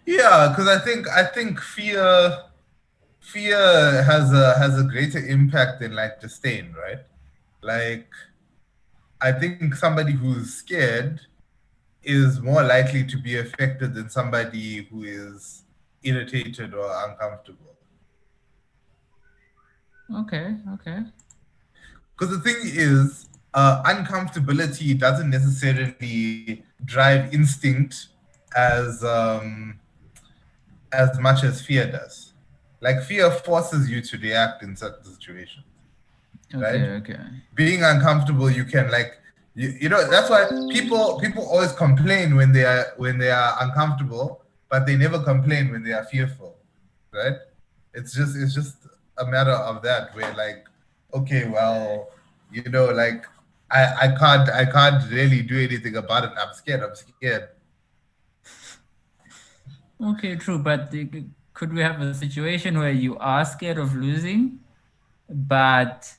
Yeah, because I think fear has a greater impact than like disdain, right? Like I think somebody who's scared is more likely to be affected than somebody who is irritated or uncomfortable. Okay, okay. Because the thing is, uncomfortability doesn't necessarily drive instinct as as much as fear does. Like fear forces you to react in certain situations, right? Okay, okay. Being uncomfortable, you can like you know that's why people always complain when they are uncomfortable, but they never complain when they are fearful, right? It's just a matter of that where like okay, well, like I can't really do anything about it. I'm scared. I'm scared. Okay, true. But could we have a situation where you are scared of losing, but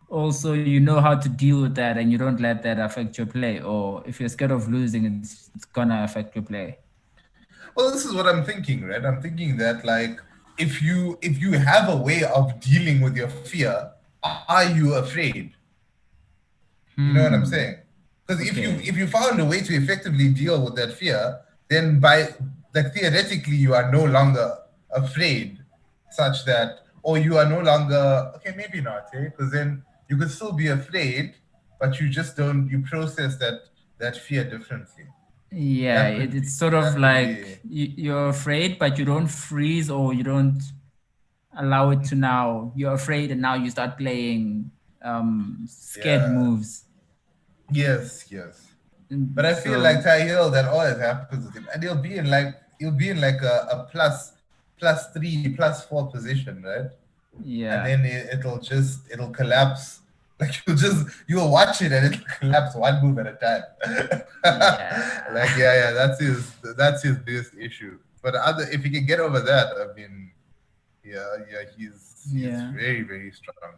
also you know how to deal with that and you don't let that affect your play? Or if you're scared of losing, it's gonna affect your play. Well, this is what I'm thinking, right? I'm thinking that like if you have a way of dealing with your fear, are you afraid? You know what I'm saying? Hmm. Because if Okay. you found a way to effectively deal with that fear, then by like theoretically you are no longer afraid, such that or you are no longer okay, maybe not, eh? Because then you could still be afraid, but you just don't you process that fear differently. Yeah, That could be it's sort of that could like be you're afraid, but you don't freeze or you don't allow it to now. You're afraid, and now you start playing scared yeah. moves. Yes, yes. But I feel like So Ty Hill, that always happens with him, and he'll be in like a plus 3, +4 position, right? And yeah, then it'll collapse. Like you'll watch it and it'll collapse one move at a time. Like yeah, yeah, that's his biggest issue. But other if he can get over that, I mean, yeah, he's yeah. very very strong.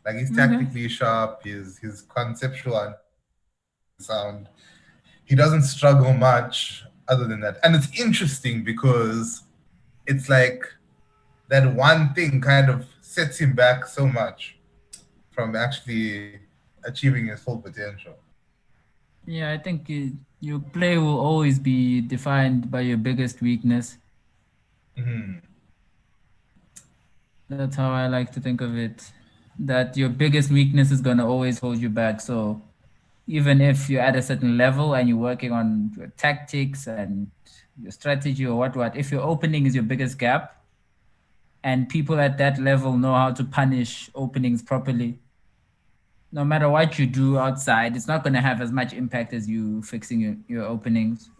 Like he's Okay. tactically sharp. His conceptual understanding is sound. He doesn't struggle much other than that. And it's interesting because it's like that one thing kind of sets him back so much from actually achieving his full potential. Yeah, I think your play will always be defined by your biggest weakness. Hmm. That's how I like to think of it. That your biggest weakness is gonna always hold you back. So even if you're at a certain level and you're working on your tactics and your strategy or what, if your opening is your biggest gap and people at that level know how to punish openings properly, no matter what you do outside, it's not gonna have as much impact as you fixing your openings.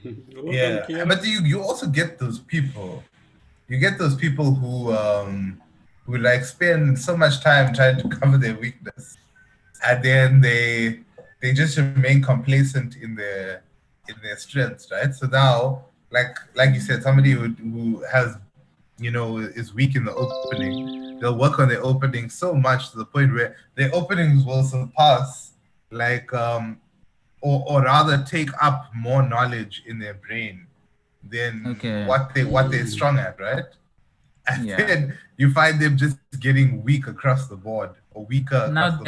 Well, Yeah, Kia, but you also get those people. You get those people who like spend so much time trying to cover their weakness, and then they just remain complacent in their strengths, right? So now, like you said, somebody who has is weak in the opening, they'll work on their opening so much to the point where their openings will surpass like or rather take up more knowledge in their brain than Okay. what they're strong at, right? And Yeah. then you find them just getting weak across the board or weaker across the Now board.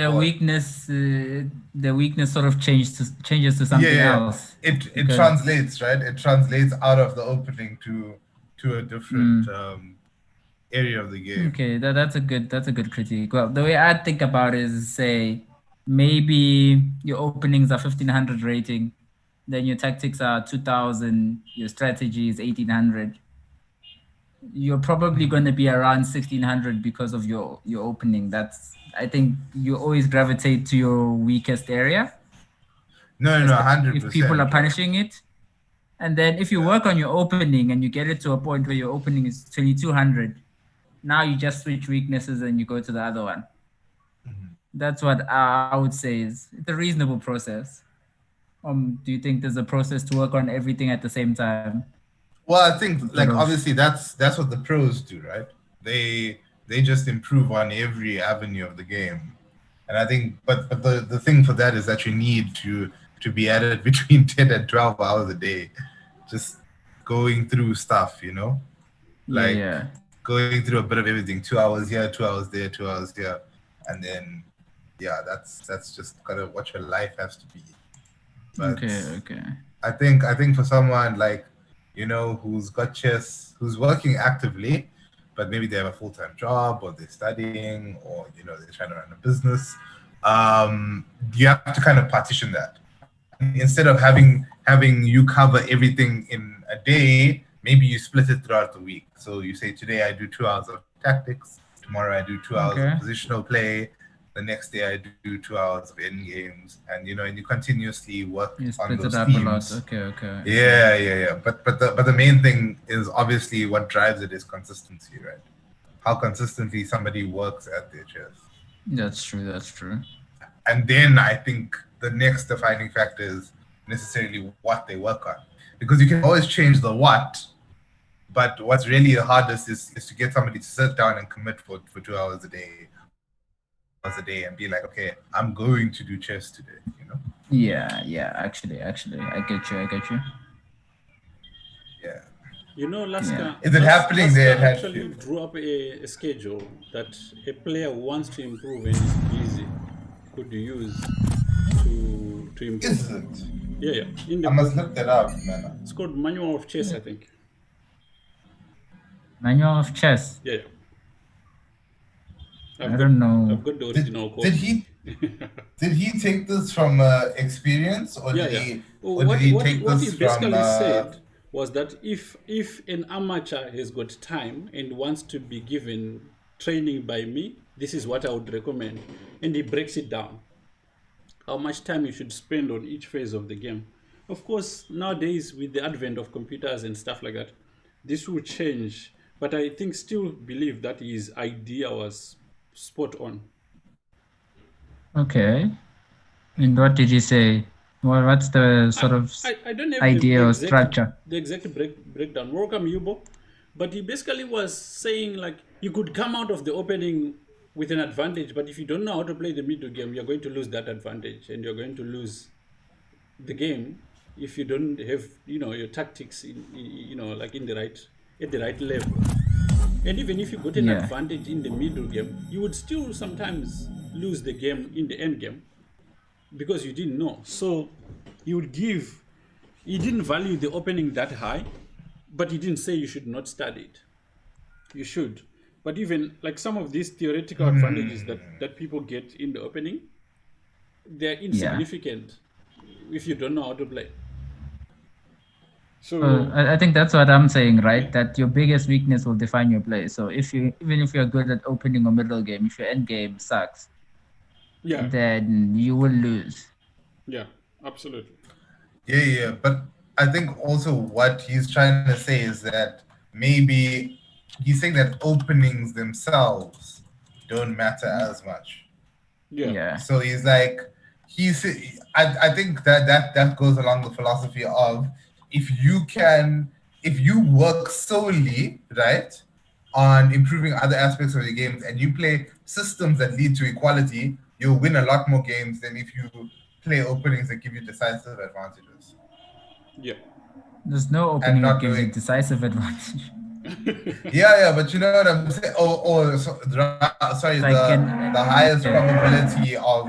their weakness sort of changes to Yeah, something yeah. else It because translates, right? It translates out of the opening to a different mm, area of the game. okay, that's a good critique. Well, the way I think about it is say maybe your openings are 1500 rating, then your tactics are 2000, your strategy is 1800. You're probably going to be around 1600 because of your opening. That's I think you always gravitate to your weakest area, No, no, no, especially hundred if people are percent, right? punishing it. And then if you Yeah. work on your opening and you get it to a point where your opening is 2200, now you just switch weaknesses and you go to the other one. That's what I would say is it's a reasonable process. Do you think there's a process to work on everything at the same time? Well, I think Sort like of. obviously that's what the pros do, right? They just improve on every avenue of the game. And I think but the thing for that is that you need to be at it between 10 and 12 hours a day. Just going through stuff, like Yeah. going through a bit of everything. 2 hours here, 2 hours there, 2 hours here, and then that's just kind of what your life has to be. But Okay. I think for someone like who's got chess, who's working actively, but maybe they have a full-time job or they're studying or they're trying to run a business, you have to kind of partition that. Instead of having you cover everything in a day, maybe you split it throughout the week. So you say today I do 2 hours of tactics, tomorrow I do 2 hours of positional play, the next day I do 2 hours of end games, and and you continuously work on those themes. Okay. Yeah. But the main thing is obviously what drives it is consistency, right? How consistently somebody works at their chess. That's true. And then I think the next defining factor is necessarily what they work on, because you can always change the what, but what's really the hardest is to get somebody to sit down and commit for 2 hours a day and be like, okay, I'm going to do chess today, Yeah. Actually, I get you. Yeah. Laska, Is it happening there? Actually drew up a schedule that a player who wants to improve and is busy could use to improve. Is it? Yeah. I must look that up, man. It's called Manual of Chess, I think. Manual of Chess. Yeah. I don't know. I've got the original code. Did he take this from experience, or did he take what this he basically from? said was that if an amateur has got time and wants to be given training by me, this is what I would recommend. And he breaks it down. How much time you should spend on each phase of the game. Of course, nowadays with the advent of computers and stuff like that, this will change. But I still believe that his idea was spot on. Okay. And what did he say? Well, what's the sort of I don't have idea or structure? The exact breakdown. Welcome, Yubo. But he basically was saying like you could come out of the opening with an advantage, but if you don't know how to play the middle game, you're going to lose that advantage, and you're going to lose the game if you don't have your tactics like at the right level. And even if you got an advantage in the middle game, you would still sometimes lose the game in the end game because you didn't know. So he didn't value the opening that high, but he didn't say you should not study it. You should. But even like some of these theoretical advantages that people get in the opening, they're insignificant if you don't know how to play. So I think that's what I'm saying, right? That your biggest weakness will define your play. So even if you're good at opening or middle game, if your end game sucks, then you will lose. Yeah, absolutely. Yeah. But I think also what he's trying to say is that maybe he's saying that openings themselves don't matter as much. Yeah. So he's like, I think that goes along the philosophy of if you work solely, right, on improving other aspects of the games and you play systems that lead to equality, you'll win a lot more games than if you play openings that give you decisive advantages. Yeah. There's no opening that gives you decisive advantage. Yeah, but you know what I'm saying? Sorry, the highest probability of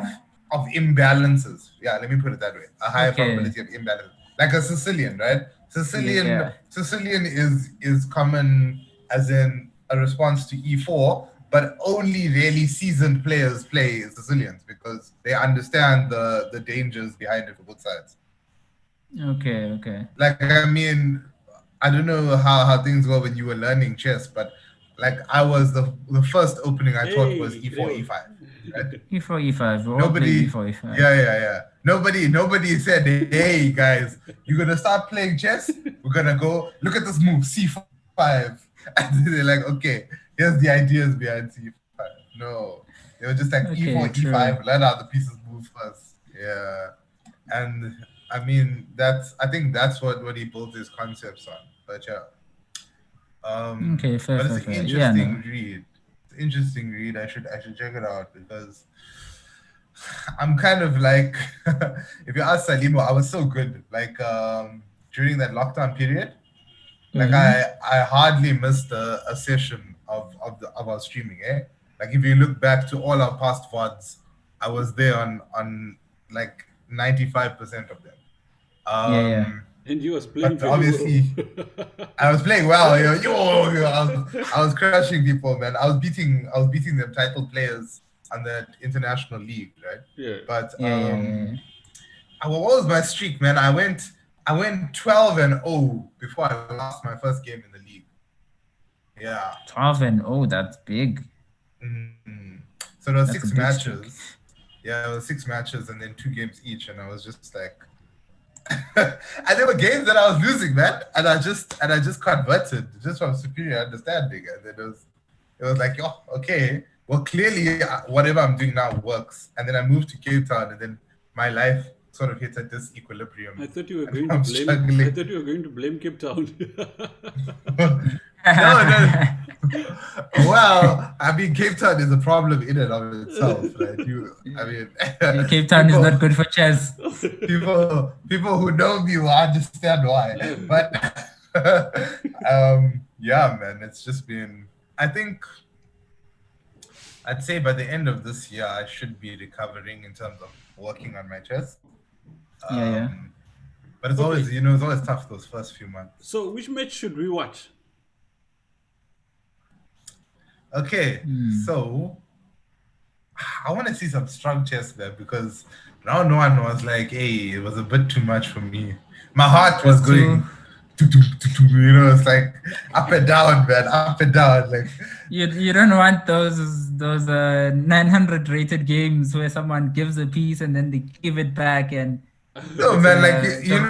imbalances. Yeah, let me put it that way. A higher probability of imbalance. Like a Sicilian, right? Sicilian is common as in a response to E4, but only really seasoned players play Sicilians because they understand the dangers behind it for both sides. Okay. Like, I mean, I don't know how things were when you were learning chess, but like I was the first opening I taught was E4, E5. Right? E4, E5. Nobody, E4, E5. Yeah. Nobody said, hey guys, you're gonna start playing chess. We're gonna go look at this move, C5, and they're like, okay, here's the ideas behind C5. No, they were just like E4, E5. Learn how the pieces move first. Yeah, and I mean I think that's what he built his concepts on. But yeah. Okay, fair. But it's an interesting read. It's an interesting read. I should check it out because I'm kind of like, if you ask Salimo, I was so good. Like during that lockdown period, Like I hardly missed a session of our streaming, eh? Like if you look back to all our past VODs, I was there on like 95% of them. Yeah. And he was playing But very obviously, well. I was playing well. I was crushing people, man. I was beating them title players on the international league, right? Yeah. But Yeah. what was my streak, man? I went 12-0 before I lost my first game in the league. Yeah. 12-0, that's big. Mhm. So there were That's a 6 big matches. streak. Yeah, it was 6 matches and then 2 games each, and I was just like, and there were games that I was losing, man, and I just converted just from superior understanding, and then it was like, oh, okay, well, clearly whatever I'm doing now works, and then I moved to Cape Town, and then my life sort of hit at this equilibrium. I thought you were and going to I'm blame. struggling. I thought you were going to blame Cape Town. No. Well, I mean, Cape Town is a problem in and of itself, right? Cape Town is not good for chess. people who know me will understand why. But yeah, man, it's just been. I think I'd say by the end of this year, I should be recovering in terms of working on my chess. Yeah. But it's always, it's always tough those first few months. So, which match should we watch? Okay, so I want to see some strong chess there because round 1 was like, hey, it was a bit too much for me. My heart was going, it's like up and down, man, up and down. Like you don't want those 900 rated games where someone gives a piece and then they give it back and no, man, like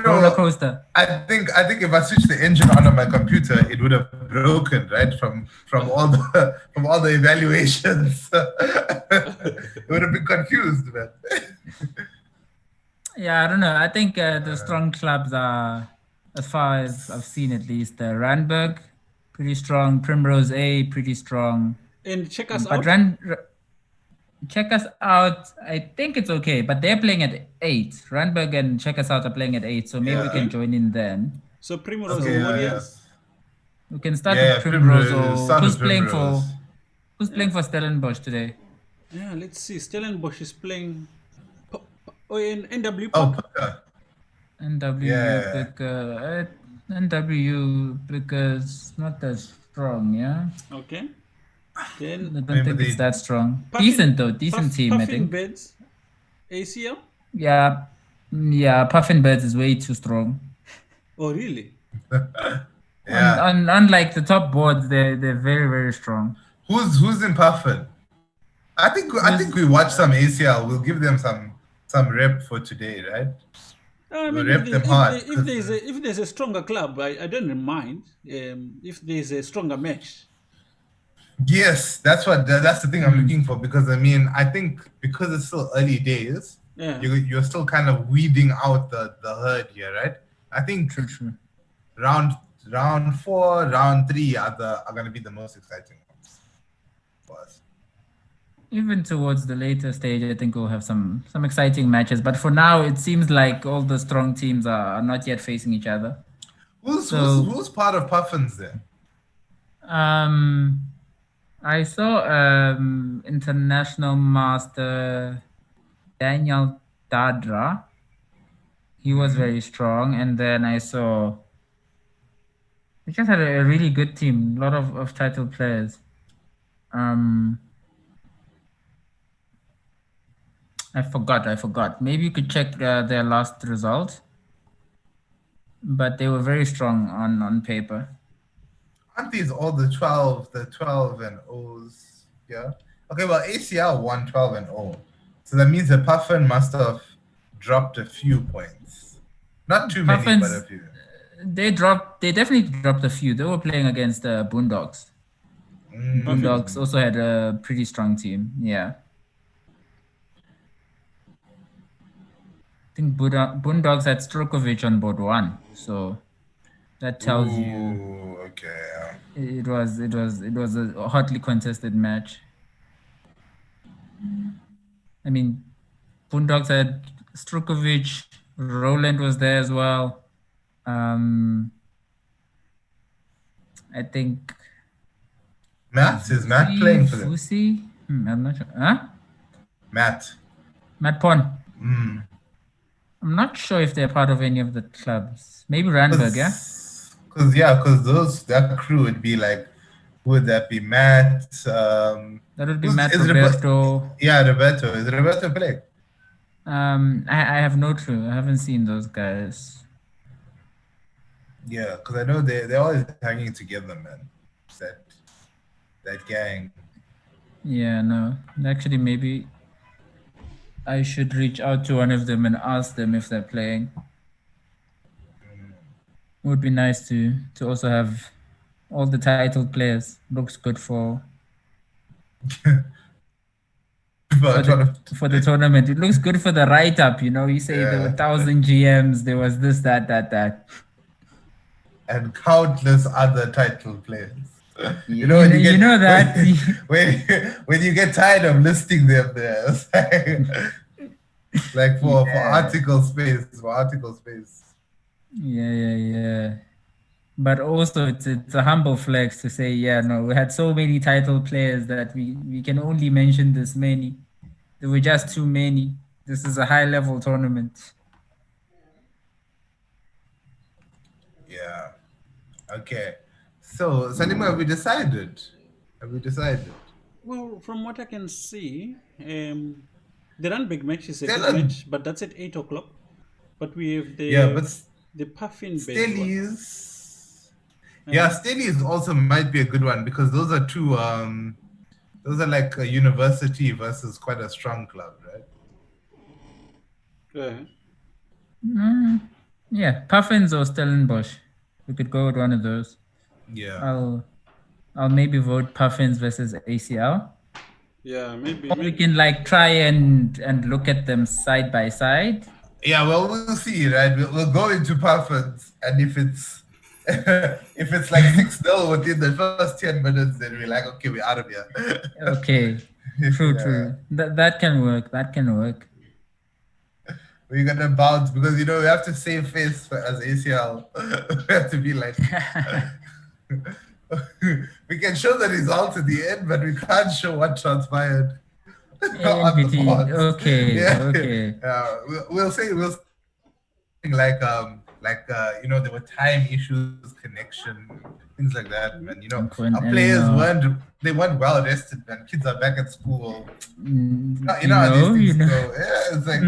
roller coaster. I think if I switched the engine on my computer, it would have broken, right? From all the evaluations, it would have been confused, man. Yeah, I don't know. I think the strong clubs are, as far as I've seen at least, Randburg, pretty strong. Primrose A, pretty strong. And check us But out. Check us out. I think it's okay, but they're playing at 8. Randburg and Check Us Out are playing at 8, so maybe we can join in then. So Primrose Okay, Warriors. We can start with Primrose. Or who's playing for Stellenbosch today? Yeah, let's see. Stellenbosch is playing. In NW. Oh, Puka. NW NW because not that strong, yeah. Okay. Then I don't think it's that strong. Puffin- Decent though, decent team, I Puffin think. Beds, ACL. Yeah, Puffin Birds is way too strong. Oh, really? Yeah. Unlike the top boards, they're very, very strong. Who's in Puffin? I think we watched some ACL. We'll give them some rep for today, right? I We'll mean, rep them hard. if there's a stronger club, I don't mind. If there's a stronger match. Yes, that's the thing I'm looking for, because I mean, I think because it's still early days, Yeah. you're still kind of weeding out the herd here, right? I think True. round 4, round 3 are going to be the most exciting ones for us. Even towards the later stage, I think we'll have some exciting matches. But for now, it seems like all the strong teams are not yet facing each other. Who's part of Puffins then? I saw international master Daniel Dadra. He was very strong, and then I saw we just had a really good team, a lot of title players. I forgot. Maybe you could check their last result, but they were very strong on paper. Aren't these all the 12 and O's? Yeah. Okay, well, ACL won 12 and O. So that means that Puffin must have dropped a few points. Not too many, Puffins, but a few. They definitely dropped a few. They were playing against Boondocks. Boondocks also had a pretty strong team. Yeah. I think Boondocks had Strokovic on board 1. So that tells you Okay. it was a hotly contested match. I mean, Boondocks had Strokovic, Roland was there as well. I think Matt, is Matt playing for them? Fusi? I'm not sure. Huh? Matt. Matt Pon. Mm. I'm not sure if they're part of any of the clubs. Maybe Randburg, yeah? Because that crew would be like, who would that be? Matt. That would be who's- Matt is Roberto. Yeah, Roberto. Is Roberto playing? I have no clue. I haven't seen those guys. Yeah, because I know they're always hanging together, man. That gang. Yeah, no. Actually, maybe I should reach out to one of them and ask them if they're playing. Would be nice to also have all the titled players. Looks good for the tournament. It looks good for the write-up, you know. You say there were 1,000 GMs, there was this, that. And countless other title players. You know that when you get tired of listing them there, it's like for article space, Yeah. But also it's a humble flex to say, we had so many title players that we can only mention this many. There were just too many. This is a high level tournament. Yeah. Okay. So, Salima, have we decided? Well, from what I can see, the Randburg match is a good match, but that's at 8 o'clock. But we have the Puffin Stellies. Yeah, Stellies also might be a good one because those are two. Those are like a university versus quite a strong club, right? Yeah, Puffins or Stellenbosch. We could go with one of those. Yeah. I'll maybe vote Puffins versus ACL. Yeah, maybe. We can like try and look at them side by side. Yeah, well, we'll see, right? We'll go into Puffins, and if it's like 6-0 within the first 10 minutes, then we're like, okay, we're out of here. Okay, true. That can work. We're gonna bounce because we have to save face as ACL. We have to be like, we can show the results at the end, but we can't show what transpired. Okay. Yeah, we'll say like there were time issues, connection, things like that, and our players weren't well rested, man. Kids are back at school. How these things go. Yeah, it's like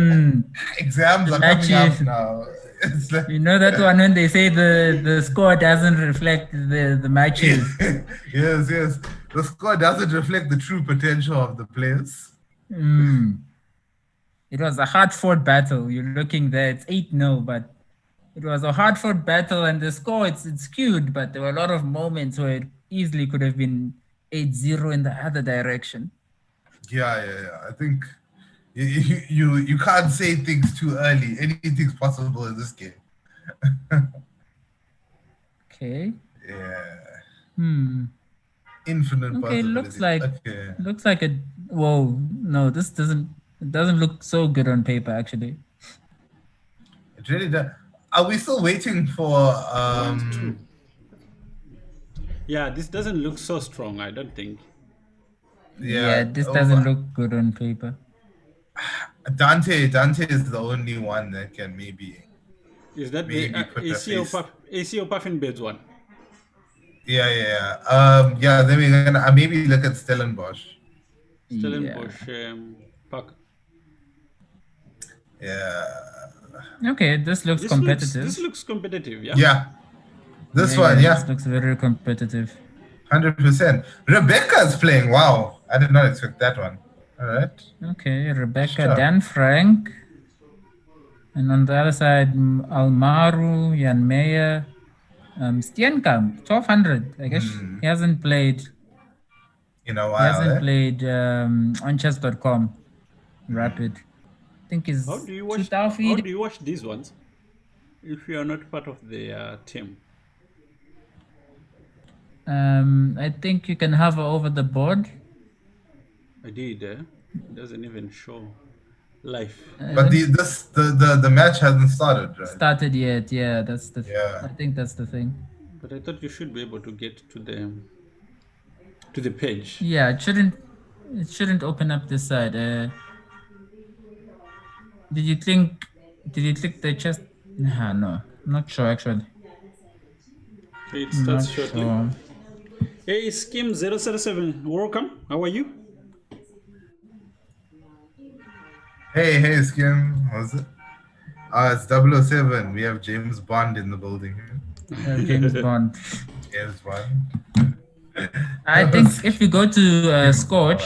exams are coming up now. It's like, that one when they say the score doesn't reflect the matches. Yes. The score doesn't reflect the true potential of the players. It was a hard-fought battle. You're looking there, it's 8-0, but it was a hard-fought battle, and the score it's skewed, but there were a lot of moments where it easily could have been 8-0 in the other direction. Yeah. I think you can't say things too early. Anything's possible in this game. Okay. Yeah. Infinite possibilities. Looks like a whoa. No, this doesn't look so good on paper actually. It really does. Are we still waiting for Yeah, this doesn't look so strong, I don't think. Yeah, this doesn't look good on paper. Dante is the only one that can maybe. Is that the ACO Puffin Beds one? Yeah. Then we're gonna maybe look at Stellenbosch. Park. Yeah. Okay, this looks competitive. This looks competitive, yeah. Yeah. This looks very competitive. 100%. Rebecca's playing. Wow, I did not expect that one. All right. Okay, Rebecca, Dan Frank. And on the other side, Almaru, Jan Meyer, Steenkamp, 1200. I guess he hasn't played in a while. He hasn't played on chess.com. Rapid. I think he's How do you watch these ones if you are not part of the team? I think you can hover over the board. I did. It doesn't even show live. But the match hasn't started, right? Started yet? Yeah, that's the. I think that's the thing. But I thought you should be able to get to the page. Yeah, it shouldn't open up this side. Did you click the chest? Nah, no, not sure actually. Okay, it I'm not starts shortly. sure. Hey, Skim 007, welcome. How are you? Hey, Skim. How's it? It's 007. We have James Bond in the building here. James Bond. James Bond. I think if you go to Scorch,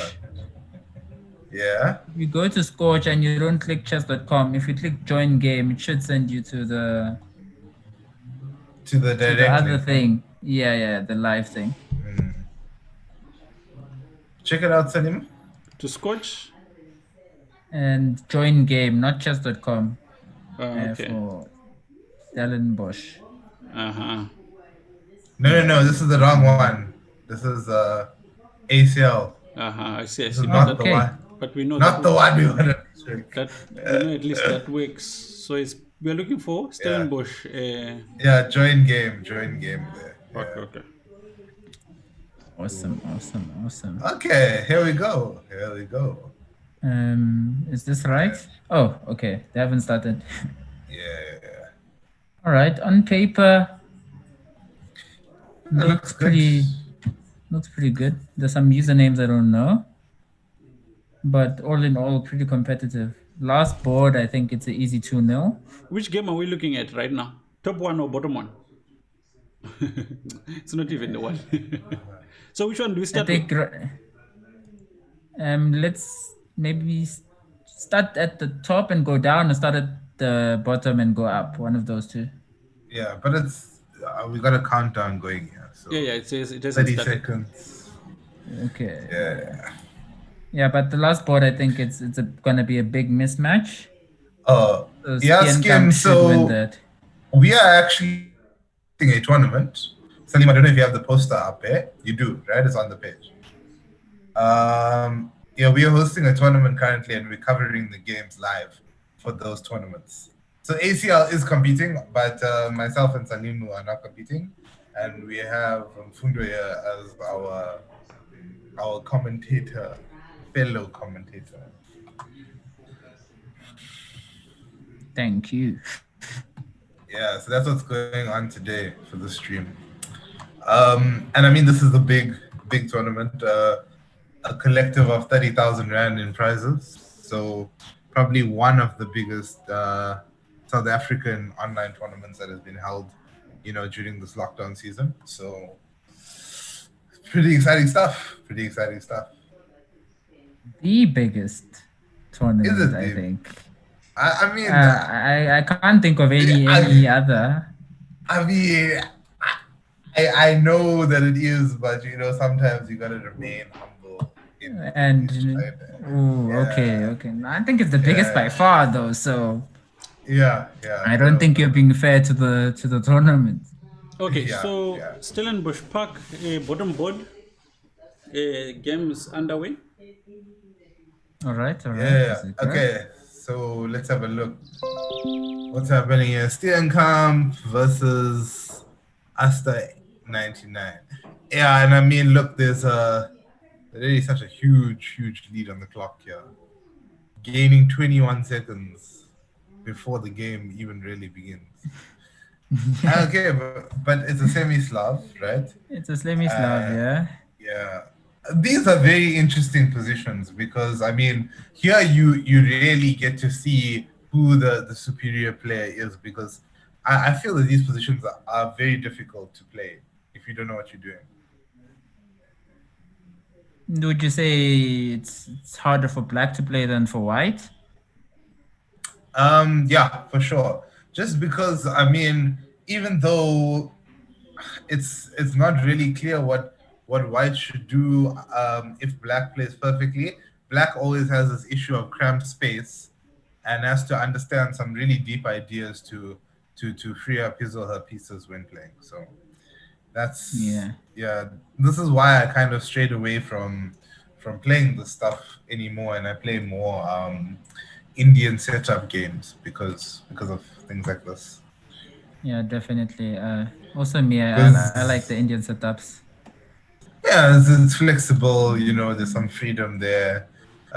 Yeah. if you go to Scorch and you don't click chess.com, if you click join game, it should send you to the direct other link. thing. Yeah, the live thing. Check it out, Salim. To Scotch? And join game, not chess.com. Okay. For Stellenbosch. Uh-huh. No, this is the wrong one. This is ACL. Uh-huh. I see. This is not the Okay. one. But we know Not the one we want to check. that we know at least that works. So we're looking for Stellenbosch. Yeah, join game there. Okay. Awesome. Okay, here we go. Is this right? Oh, okay. They haven't started. Yeah. All right. On paper, Looks good. looks pretty good. There's some usernames I don't know, but all in all, pretty competitive. Last board, I think it's an easy 2-0. Which game are we looking at right now? Top one or bottom one? It's not even the one. So which one do we I start with? think. Let's maybe start at the top and go down, or start at the bottom and go up. One of those two. Yeah, but it's we got a countdown going here. So Yeah, it says it hasn't 30 started. seconds. Okay. Yeah. Yeah, but the last board, I think it's gonna be a big mismatch. Yeah, Stienkamp Skim. should win So that. we are actually doing a tournament. Salim, I don't know if you have the poster up there. You do, right? It's on the page. Yeah, we are hosting a tournament currently, and we're covering the games live for those tournaments. So ACL is competing, but myself and Salimu are not competing, and we have Fundo here as our commentator, fellow commentator. Thank you. Yeah, so that's what's going on today for the stream. And I mean, this is a big tournament, a collective of 30,000 Rand in prizes. So probably one of the biggest South African online tournaments that has been held, during this lockdown season. So pretty exciting stuff. The biggest tournament, Is it I the- think. I mean, I can't think of any other. I know that it is, but sometimes you gotta remain humble. Okay. I think it's the biggest by far, though. So Yeah. I don't think you're being fair to the tournament. Okay, Yeah, so yeah. Stellenbosch Park, bottom board, games underway. All right. Yeah. Is it good? Okay. So let's have a look. What's happening here? Stienkamp versus Asta 99. Yeah, and I mean, look, there's really such a huge lead on the clock here, gaining 21 seconds before the game even really begins. Okay, but it's a semi-Slav, right? It's a Slamy-Slav, yeah. Yeah. These are very interesting positions because, I mean, here you really get to see who the superior player is, because I feel that these positions are very difficult to play if you don't know what you're doing. Would you say it's harder for black to play than for white? Yeah, for sure. Just because, I mean, even though it's not really clear what white should do if black plays perfectly, black always has this issue of cramped space and has to understand some really deep ideas to free up his or her pieces when playing. So that's this is why I kind of strayed away from playing this stuff anymore, and I play more Indian setup games because of things like this. Yeah, definitely. Also me, I like the Because Indian setups. yeah, it's flexible. You know, there's some freedom there.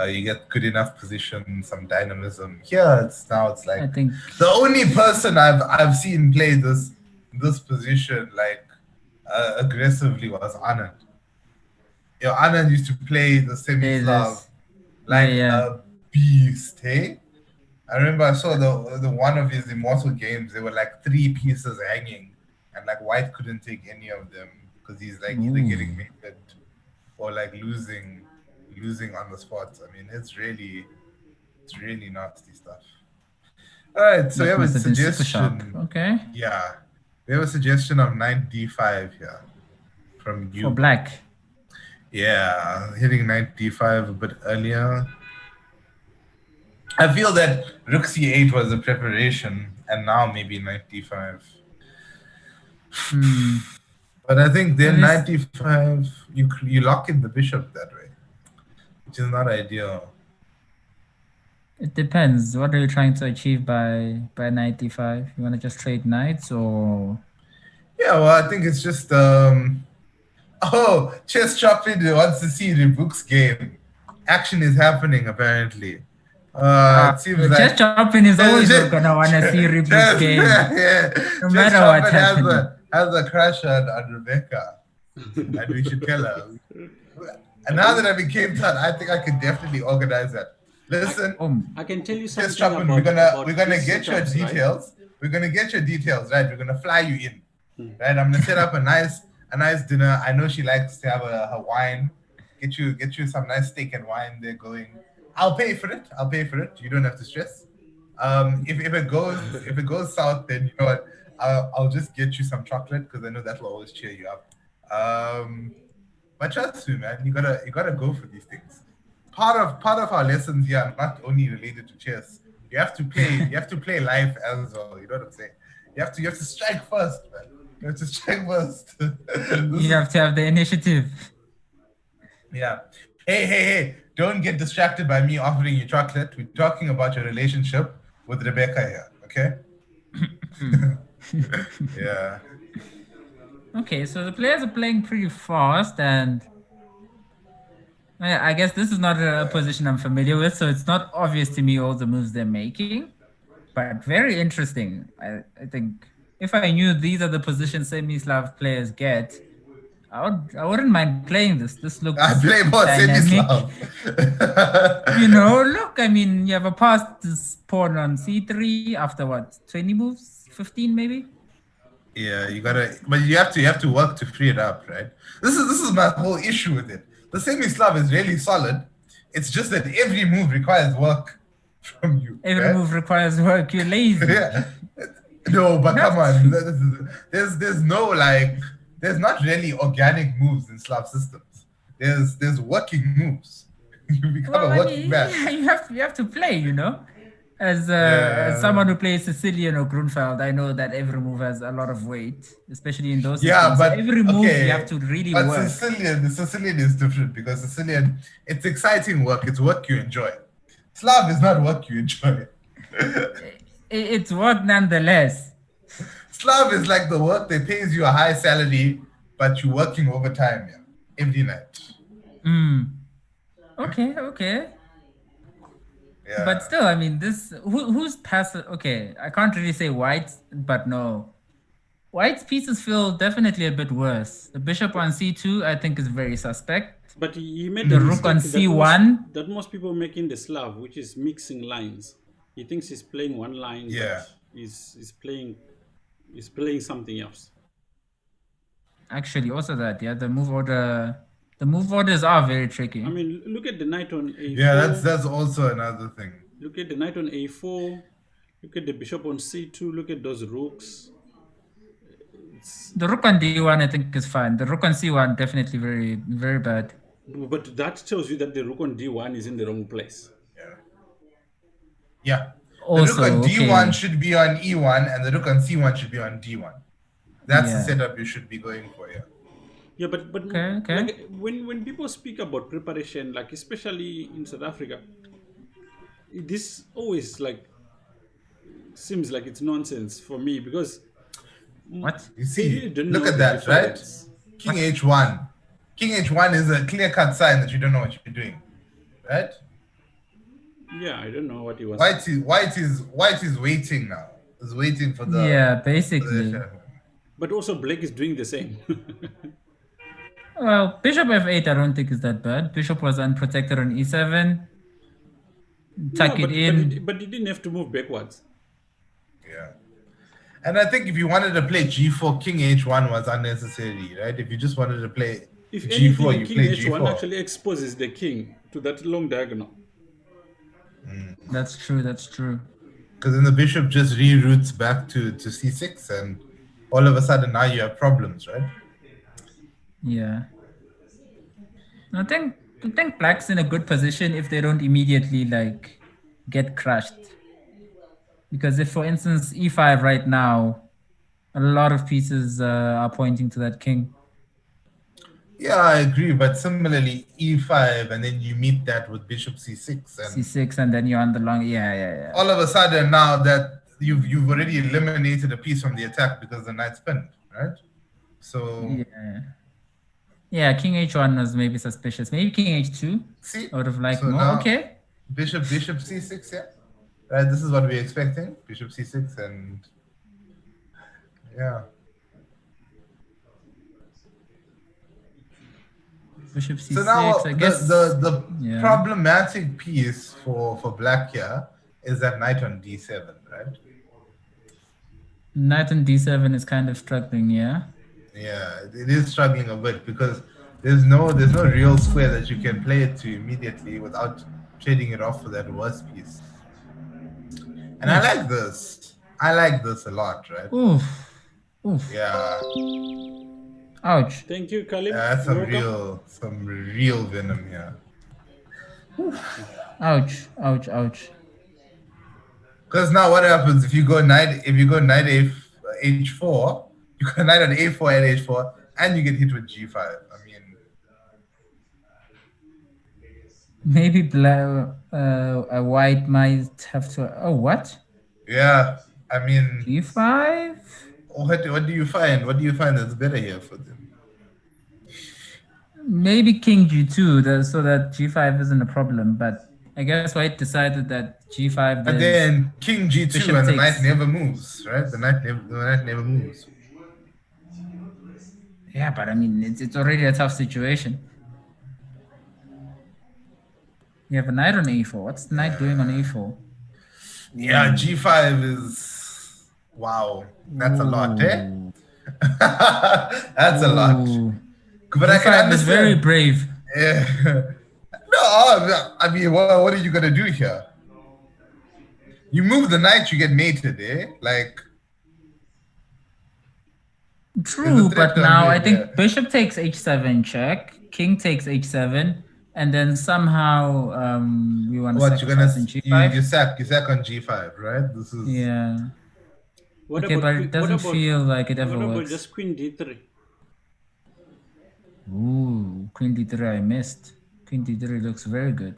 You get good enough position, some dynamism. Here, it's I like think the only person I've seen play this position like aggressively was Anand. You know, Anand used to play the there's semi-Slav this. Yeah, like yeah. a beast. Hey, I remember I saw the one of his immortal games. There were like three pieces hanging, and like White couldn't take any of them because he's like either getting Ooh, mated or like losing on the spot. I mean, it's really nasty stuff. All right, so we that have a must have been super sharp. suggestion. Okay, Yeah, we have a suggestion of knight d5 here from for Yubo. black. Yeah, hitting knight d5 a bit earlier. I feel that rook c8 was a preparation, and now maybe knight d5. Hmm. But I think At then knight least d5, you lock in the bishop that way, which is not ideal. it depends. What are you trying to achieve by 95? You want to just trade knights or? Yeah, well, I think it's just oh, Chess Chopping wants to see the Book's game. Action is happening apparently. It seems Chess like chopping is always Chess, gonna want to see Reboot's game, yeah, no Chess matter what's Chopping happening. has a crush on Rebecca, and we should tell her. And I now that can I became done, I think I can definitely organize that. I, Listen, Oh, I can tell you Chess something Chopping, we're about gonna these get your setups, right? details. We're gonna get your details, right? We're gonna fly you in. Hmm. Right? I'm gonna set up a nice dinner. I know she likes to have her wine. Get you some nice steak and wine there going. I'll pay for it. I'll pay for it. You don't have to stress. If it goes south, then you know what? I'll just get you some chocolate because I know that will always cheer you up. But trust me, man, you gotta go for these things. Part of our lessons here are not only related to chess. You have to play life as well. You know what I'm saying? You have to strike first, man. You have to strike first. This you is have to have the initiative. yeah. Hey! Don't get distracted by me offering you chocolate. We're talking about your relationship with Rebecca here, okay? Yeah. Okay, so the players are playing pretty fast, and I guess this is not a position I'm familiar with, so it's not obvious to me all the moves they're making. But very interesting. I think if I knew these are the positions semi-Slav players get, I wouldn't mind playing this. This I looks play more dynamic. semi-Slav. You know, look, I mean, you have a passed this pawn on c3 after what, 20 moves, 15 maybe. Yeah, but you have to work to free it up, right? This is my whole issue with it. The semi-Slav is really solid. It's just that every move requires work from you, Every right? move requires work. You're lazy. Yeah. No, but You come have on. to. There's no like there's not really organic moves in Slav systems. There's working moves. You become Well, a I working mean, man. yeah, you have to play. You know, as Yeah. someone who plays Sicilian or Grunfeld, I know that every move has a lot of weight, especially in those Yeah, systems. So but every move you have okay. to really But work. The Sicilian is different because Sicilian, it's exciting work. It's work you enjoy. Slav is not work you enjoy. It's work nonetheless. Slav is like the work that pays you a high salary, but you're working overtime, yeah, every night. Okay. But Yeah. still, I mean, who's passive? Okay, I can't really say white, but no. White's pieces feel definitely a bit worse. The bishop on c2, I think, is very suspect. But he made The a rook on mistake c1. that most people make in the Slav, which is mixing lines. He thinks he's playing one line, Yeah. but he's playing something else. Actually, also that, yeah, the move orders are very tricky. I mean, look at the knight on a4. Yeah, that's also another thing. Look at the knight on a4. Look at the bishop on c2. Look at those rooks. The rook on d1, I think, is fine. The rook on c1, definitely very, very bad. But that tells you that the rook on d1 is in the wrong place. Yeah. Also, the rook on d1 okay. should be on e1, and the rook on c1 should be on d1. That's the Yeah. setup you should be going for, yeah. Yeah, but Okay. like when people speak about preparation, like especially in South Africa, this always like seems like it's nonsense for me because What? You see, You don't look know at the that, right? difference. King H1. King H1 is a clear-cut sign that you don't know what you're doing, right? Yeah, I don't know what he was. White is waiting now. Is waiting for the. Yeah, For basically. the But also Black is doing the same. Well, Bishop F8, I don't think is that bad. Bishop was unprotected on E7. Tuck it in. But he didn't have to move backwards. yeah. And I think if you wanted to play G4, King H1 was unnecessary, right? If you just wanted to play If G4, anything, you King play H1 G4. actually exposes the king to that long diagonal. That's true. That's true. Because then the bishop just reroutes back to C6, and all of a sudden now you have problems, right? Yeah. I think Black's in a good position if they don't immediately like get crushed. Because if, for instance, E5 right now, a lot of pieces are pointing to that king. Yeah, I agree. But similarly, E5, and then you meet that with Bishop C6, and C6, and then you're on the long. Yeah. all of a sudden now that you've already eliminated a piece from the attack because the knight's pinned, right? So Yeah, King H1 was maybe suspicious. Maybe King H2. see, I would have liked so more. now Okay. Bishop C6, yeah. Right, this is what we're expecting. Bishop C6, and yeah. Bishop C6. So now I guess the yeah. problematic piece for Black here is that knight on D7, right? Knight on D7 is kind of struggling. Yeah. Yeah, it is struggling a bit because there's no real square that you can play it to immediately without trading it off for that worst piece. And I like this. I like this a lot, right? Oof. Yeah. Ouch. Thank you, Kalim. Yeah, that's Welcome. some real venom here. Ouch. Because now what happens if you go knight H4, you go knight on A4 at H4, and you get hit with G5. I mean, Maybe a white might have to. Oh, what? yeah. I mean, G5? what do you find? What do you find that's better here for them? Maybe King G2, so that G5 isn't a problem. But I guess white decided that G5. And then King G2 Bishop and the takes. knight never moves, right? The knight never moves. Yeah, but I mean, it's already a tough situation. You have a knight on A4. What's the knight doing on A4? Yeah, G5 is wow. That's a lot, eh? That's a lot. Ooh. But I can G5 understand. is very brave. Yeah. No, I mean, what are you gonna do here? You move the knight, you get mated, eh? Like. True, but now I think yeah. bishop takes H7 check, king takes H7, and then somehow we want to What you're gonna sacrifice in G5. you sack on G5, right? This is Yeah. What Okay, about, but it doesn't feel like it ever what about works. just Queen D3? Ooh, Queen D3 I missed. Queen D3 looks very good.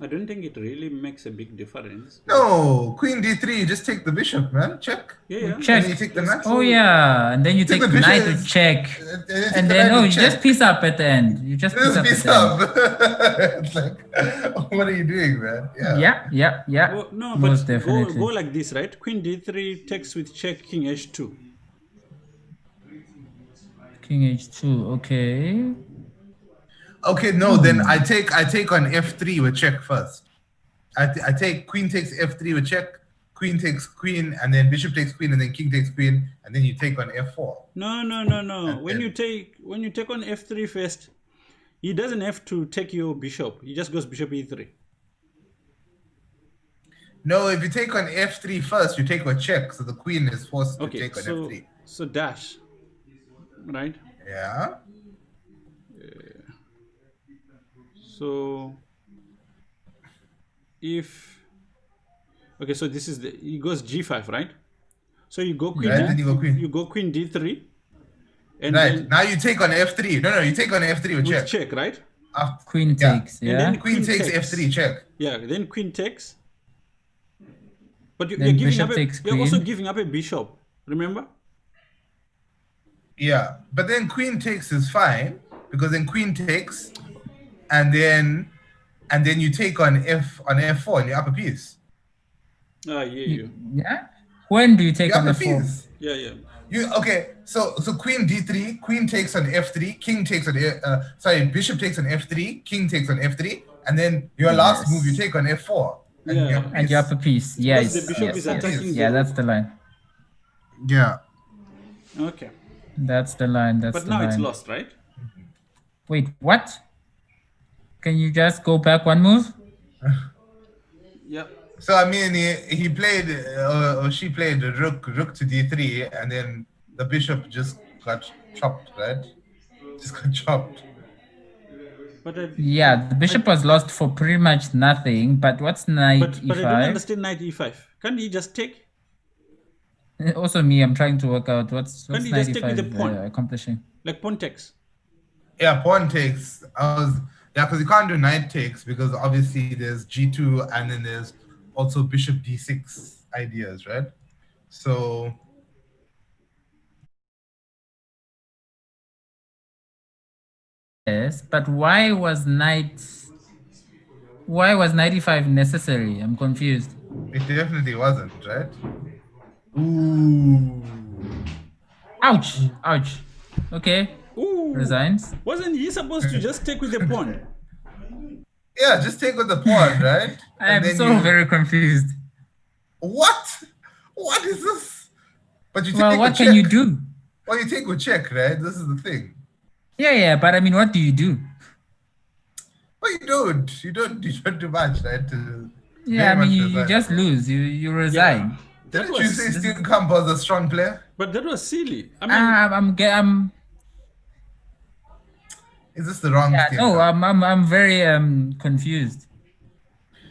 I don't think it really makes a big difference. no Queen D3. You just take the bishop, man. Check. Yeah. Check. And you take the knight. Oh yeah, and then you take the the knight to bishop. check, And and then no, you just piece up at the end. You just piece Just up at piece the end. up. It's like, what are you doing, man? Yeah. Yeah. Well, no, Most but definitely. go like this, right? Queen D3 takes with check, King H2. King H2. Okay. Okay, no, then I take on F3 with check first. I take Queen takes F3 with check, Queen takes Queen, and then Bishop takes Queen, and then King takes Queen, and then you take on F4. No. When you take on F3 first, he doesn't have to take your bishop. He just goes Bishop E3. No, if you take on F3 first, you take with check, so the Queen is forced to Okay, take on so F3. so dash, right? Yeah. So if okay, so this is he goes G5, right? So you go Queen, Right, then you go Queen. you go Queen D3, and Right. then Now you take on F3. No, you take on F3 with with check. check, right? Queen Yeah. takes. And Yeah. then Queen takes takes. F3 check. Yeah, then Queen takes. But Then you're giving bishop up takes you're also queen. giving up a bishop. Remember? Yeah, but then queen takes is fine because then queen takes, and then you take on f4 on your upper piece. Ah, yeah. Yeah. When do you take Your on upper f4? piece. Yeah. You okay? So queen d3, queen takes on f3, king takes on bishop takes on f3, king takes on f3, and then your last move you Yes. take on f4 and Yeah. your And your upper piece. Because Yes. the bishop Yes. is Yes. attacking the Yeah, that's rook. the line. Yeah. Okay. That's the line. That's But the now line. it's lost, right? Wait, what? Can you just go back one move? Yeah. So I mean, he played or she played rook to d3, and then the bishop just got chopped, right? Just got chopped. But Yeah, the bishop was lost for pretty much nothing. But what's knight but I don't e5? understand knight e5. Can't he just take? Also, me, I'm trying to work out what's Can't he knight just take with the e5 pawn? accomplishing. Like pawn takes. Yeah, pawn takes. Because you can't do knight takes because obviously there's g2 and then there's also bishop d6 ideas, right? So Yes, but why was knight e5 necessary? I'm confused. it definitely wasn't, right? Ooh. Ouch! Ouch. Okay. Ooh. Resigns. Wasn't he supposed to just take with the pawn? Yeah, just take with the pawn, right? I am so very confused. What? What is this? But you take Well, what with can check. you do? Well, you take with check, right? This is the thing. Yeah, but I mean, what do you do? Well, you don't. You don't do much, right? Yeah, I Very mean, much you resign. just lose. You resign. That Didn't you say Steve Campbell's a strong player? But that was silly. I mean, I'm Is this the wrong yeah, Steve no, Campbell? I'm very confused.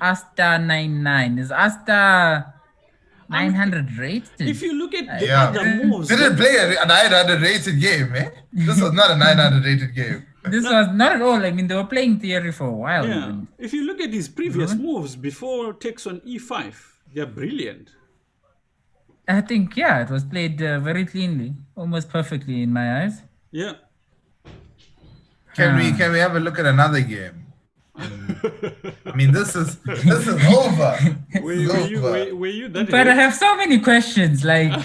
Asta 99 is Asta 900 rated. if you look at the Yeah. other moves, Didn't play a 900 rated game, eh? This was not a 900 rated game. This was not at all. I mean, they were playing theory for a while. yeah. Even. If you look at his previous moves before takes on e5, they're brilliant. I think, yeah, it was played very cleanly, almost perfectly in my eyes. Yeah. Can we have a look at another game? I mean, this is over. Were you that But I hate? have so many questions. Like,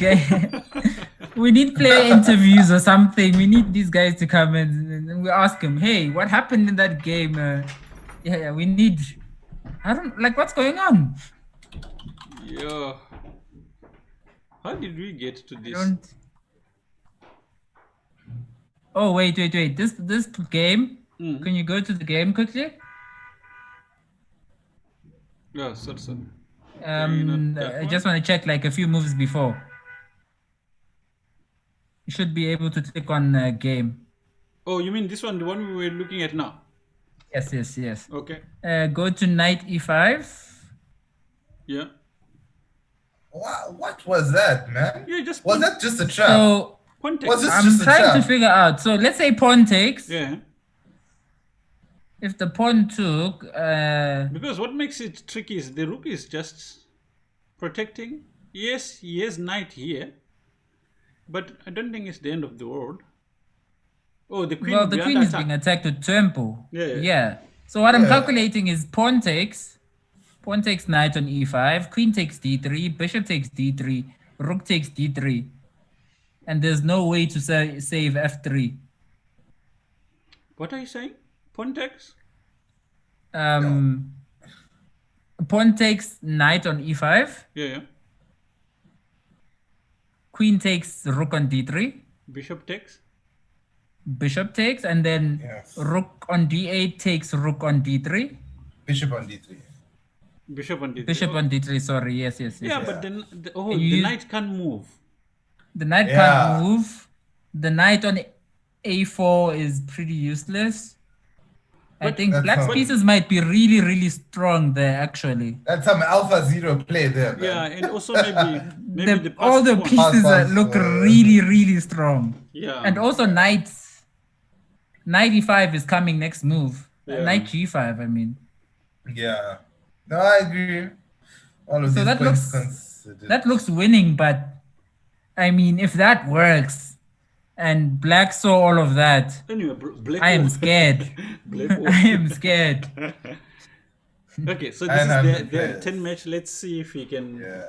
we need player interviews or something. We need these guys to come and we ask them, hey, what happened in that game? Yeah, we need. I don't like what's going on. Yeah. How did we get to this? Don't. Oh wait. This game. Can you go to the game quickly? Yeah, sorry. I just want to check like a few moves before. You should be able to click on game. Oh, you mean this one, the one we were looking at now? Yes. Okay. Go to knight e5. Yeah. What was that, man? Yeah, just Was that just a trap? So pawn takes. Was this I'm just a trying to trap? figure out. So let's say pawn takes. Yeah. If the pawn took, Because what makes it tricky is the rook is just protecting. Yes, he has knight here, but I don't think it's the end of the world. Oh, the queen. well, the will be queen under is being attack. attacked with tempo. Yeah. So what I'm Yeah. calculating is pawn takes knight on e5, queen takes d3, bishop takes d3, rook takes d3, and there's no way to save f3. What are you saying? Pawn takes? Pawn takes knight on e5, Yeah. queen takes rook on d3, Bishop takes. bishop takes, and then Yes. rook on d8 takes rook on d3, Bishop on d3. Bishop on d3. bishop on d3. Sorry, yes. Yeah, but then the you- knight can't move. The knight Yeah. can't move. The knight on a4 is pretty useless. I think That's black's fine. pieces might be really, really strong there, actually. That's some Alpha Zero play there, man. Yeah, and also maybe the all the passed pawn. pieces Pass, look uh, really, really strong. Yeah. And also knight e5 is coming next move. Yeah. Knight g5, I mean. Yeah. No, I agree. All of So these that points looks- considered. That looks winning, but I mean, if that works, And black saw all of that. Anyway, black. I am scared. Black I am scared. Okay, so this is 900 their players. 10 match. Let's see if we can. Yeah.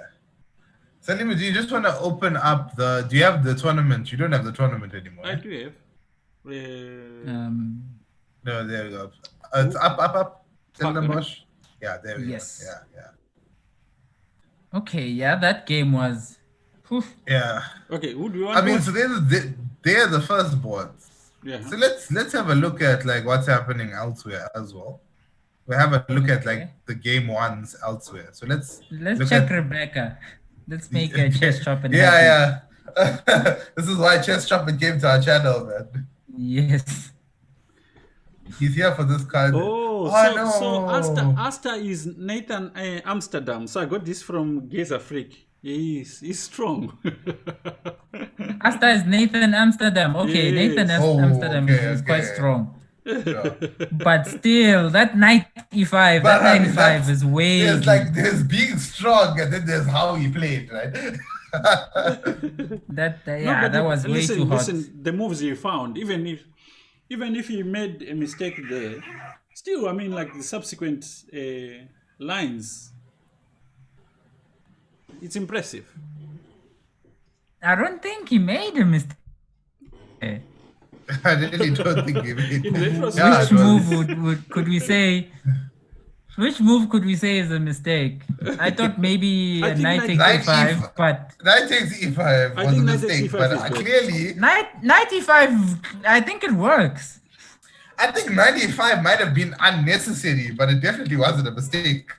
Salim, do you just want to open up the? Do you have the tournament? You don't have the tournament anymore. I eh? do have. No, there we go. It's up. Stellenbosch. Yeah, there we Yes. go. Yeah. Okay, yeah, that game was. Whew. Yeah. Okay, who do you want? I mean, to so they're the first boards. yeah. So let's have a look at like what's happening elsewhere as well. We have a look at like Okay. the game ones elsewhere. So let's Let's look check at- Rebecca. Let's make a chess shop and Yeah. This is why Chess Chopper came to our channel, man. Yes. He's here for this card. Oh, so Asta is Nathan Amsterdam. So I got this from Gazer Freak. He's strong. Asta is Nathan Amsterdam. Okay, Yes. Nathan Oh, Amsterdam okay, is quite okay. strong. Sure. But still, that 95, But, that I mean, 95 that's- is way. There's being strong and then there's how he played, right? that No, yeah, but that was way listen, too hot. Listen, the moves you found, even if he made a mistake there, still, I mean, like the subsequent lines, it's impressive. I don't think he made a mistake. I really don't think he made In retrospect- Yeah, Which it was- move could we say? Which move could we say is a mistake? I thought maybe I a think knight takes knight e5, e5. but Knight takes e5 I was a think knight takes mistake, e5 but is good. clearly, knight e5, I think it works. I think 95 might have been unnecessary, but it definitely wasn't a mistake.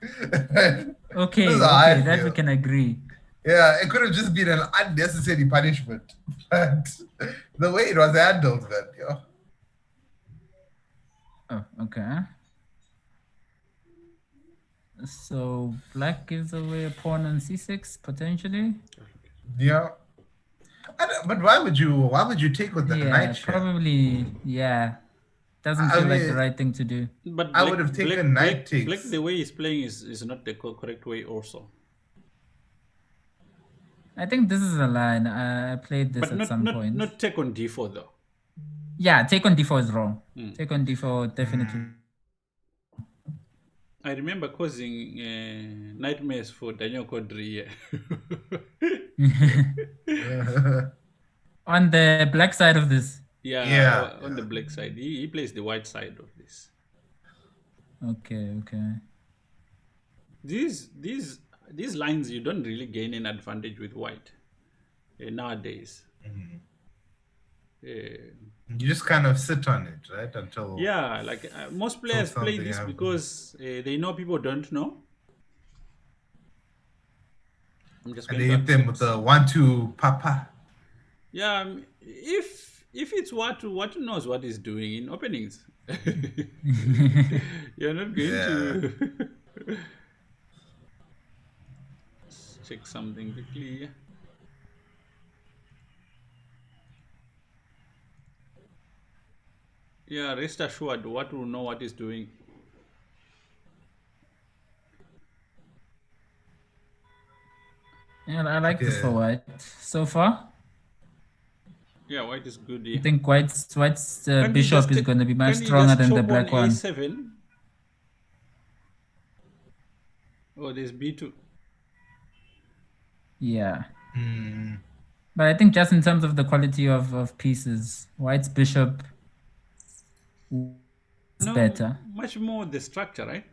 Okay, This is how I okay, that we feel. can agree. Yeah, it could have just been an unnecessary punishment, but the way it was handled, man, yo. Oh, okay. So black gives away a pawn on c6 potentially. Yeah. But why would you take with the Yeah, knight here? probably. Yeah, doesn't I feel like the mean- right thing to do. But I would have taken knight takes. Black, the way he's playing is not the correct way also. I think this is a line. I played this But at not, some not, point. not take on d4 though. Yeah, take on d4 is wrong. Mm. Take on d4 definitely. I remember causing nightmares for Daniel Kodri. On the black side of this. Yeah, on the black side. He plays the white side of this. Okay, okay. These lines, you don't really gain an advantage with white nowadays. You just kind of sit on it, right? Until Yeah, like most players play something this happens. because they know people don't know. I'm just and going they to hit them with the 1-2 papa. Yeah, if it's Watu knows what he's doing in openings. You're not going to Let's check something quickly. Yeah, rest assured, Watu will know what he's doing. Yeah, I like this Okay. for white. So far, Yeah, white is good. I Yeah. think white's Can you bishop just is take- going to be much can you stronger just than the chop black on one. A7? Oh, there's B2. Yeah. Hmm. But I think just in terms of the quality of pieces, white's bishop is No, better. much more the structure, right?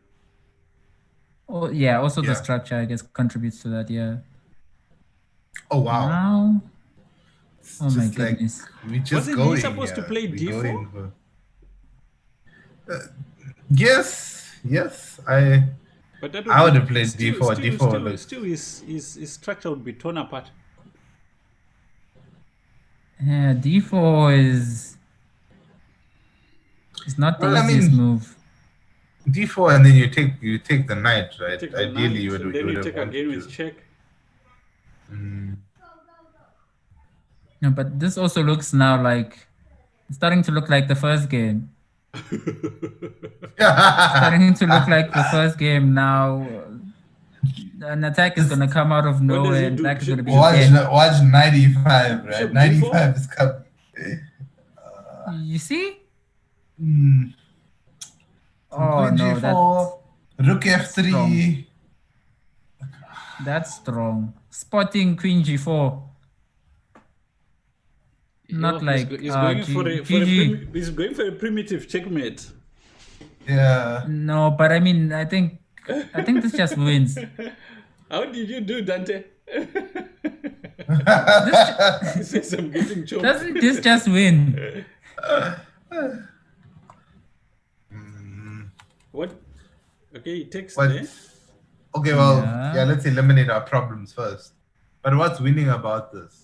Oh, yeah, also Yeah. the structure, I guess, contributes to that, yeah. Oh wow! Now, It's oh my just like goodness. we just Wasn't he going. supposed to here. play We D4? going for- Yes. But that I would be- have played D4. D4 looks- Still, his structure would be torn apart. Yeah, d4 is not the Well, I easiest mean, move. D4 and then you take the knight, right? Take the Ideally, knight, you would and then you have take wanted again to. with check. No, but this also looks now like it's starting to look like the first game. Starting to look like the first game now. An attack is gonna come out of does nowhere he and do? black is gonna be watch, dead. watch 95, right? Bishop 95 is coming. You see? Hmm. So Oh queen no, g4, rook strong. f3. That's strong. Spotting queen g4. Not Oh, like he's going GG. he's going for a primitive checkmate. Yeah. No, but I mean, I think this just wins. How did you do, Dante? This He says I'm getting choked. doesn't this just win? What? Okay, he takes What? there. Okay, well, Yeah. yeah, let's eliminate our problems first. But what's winning about this?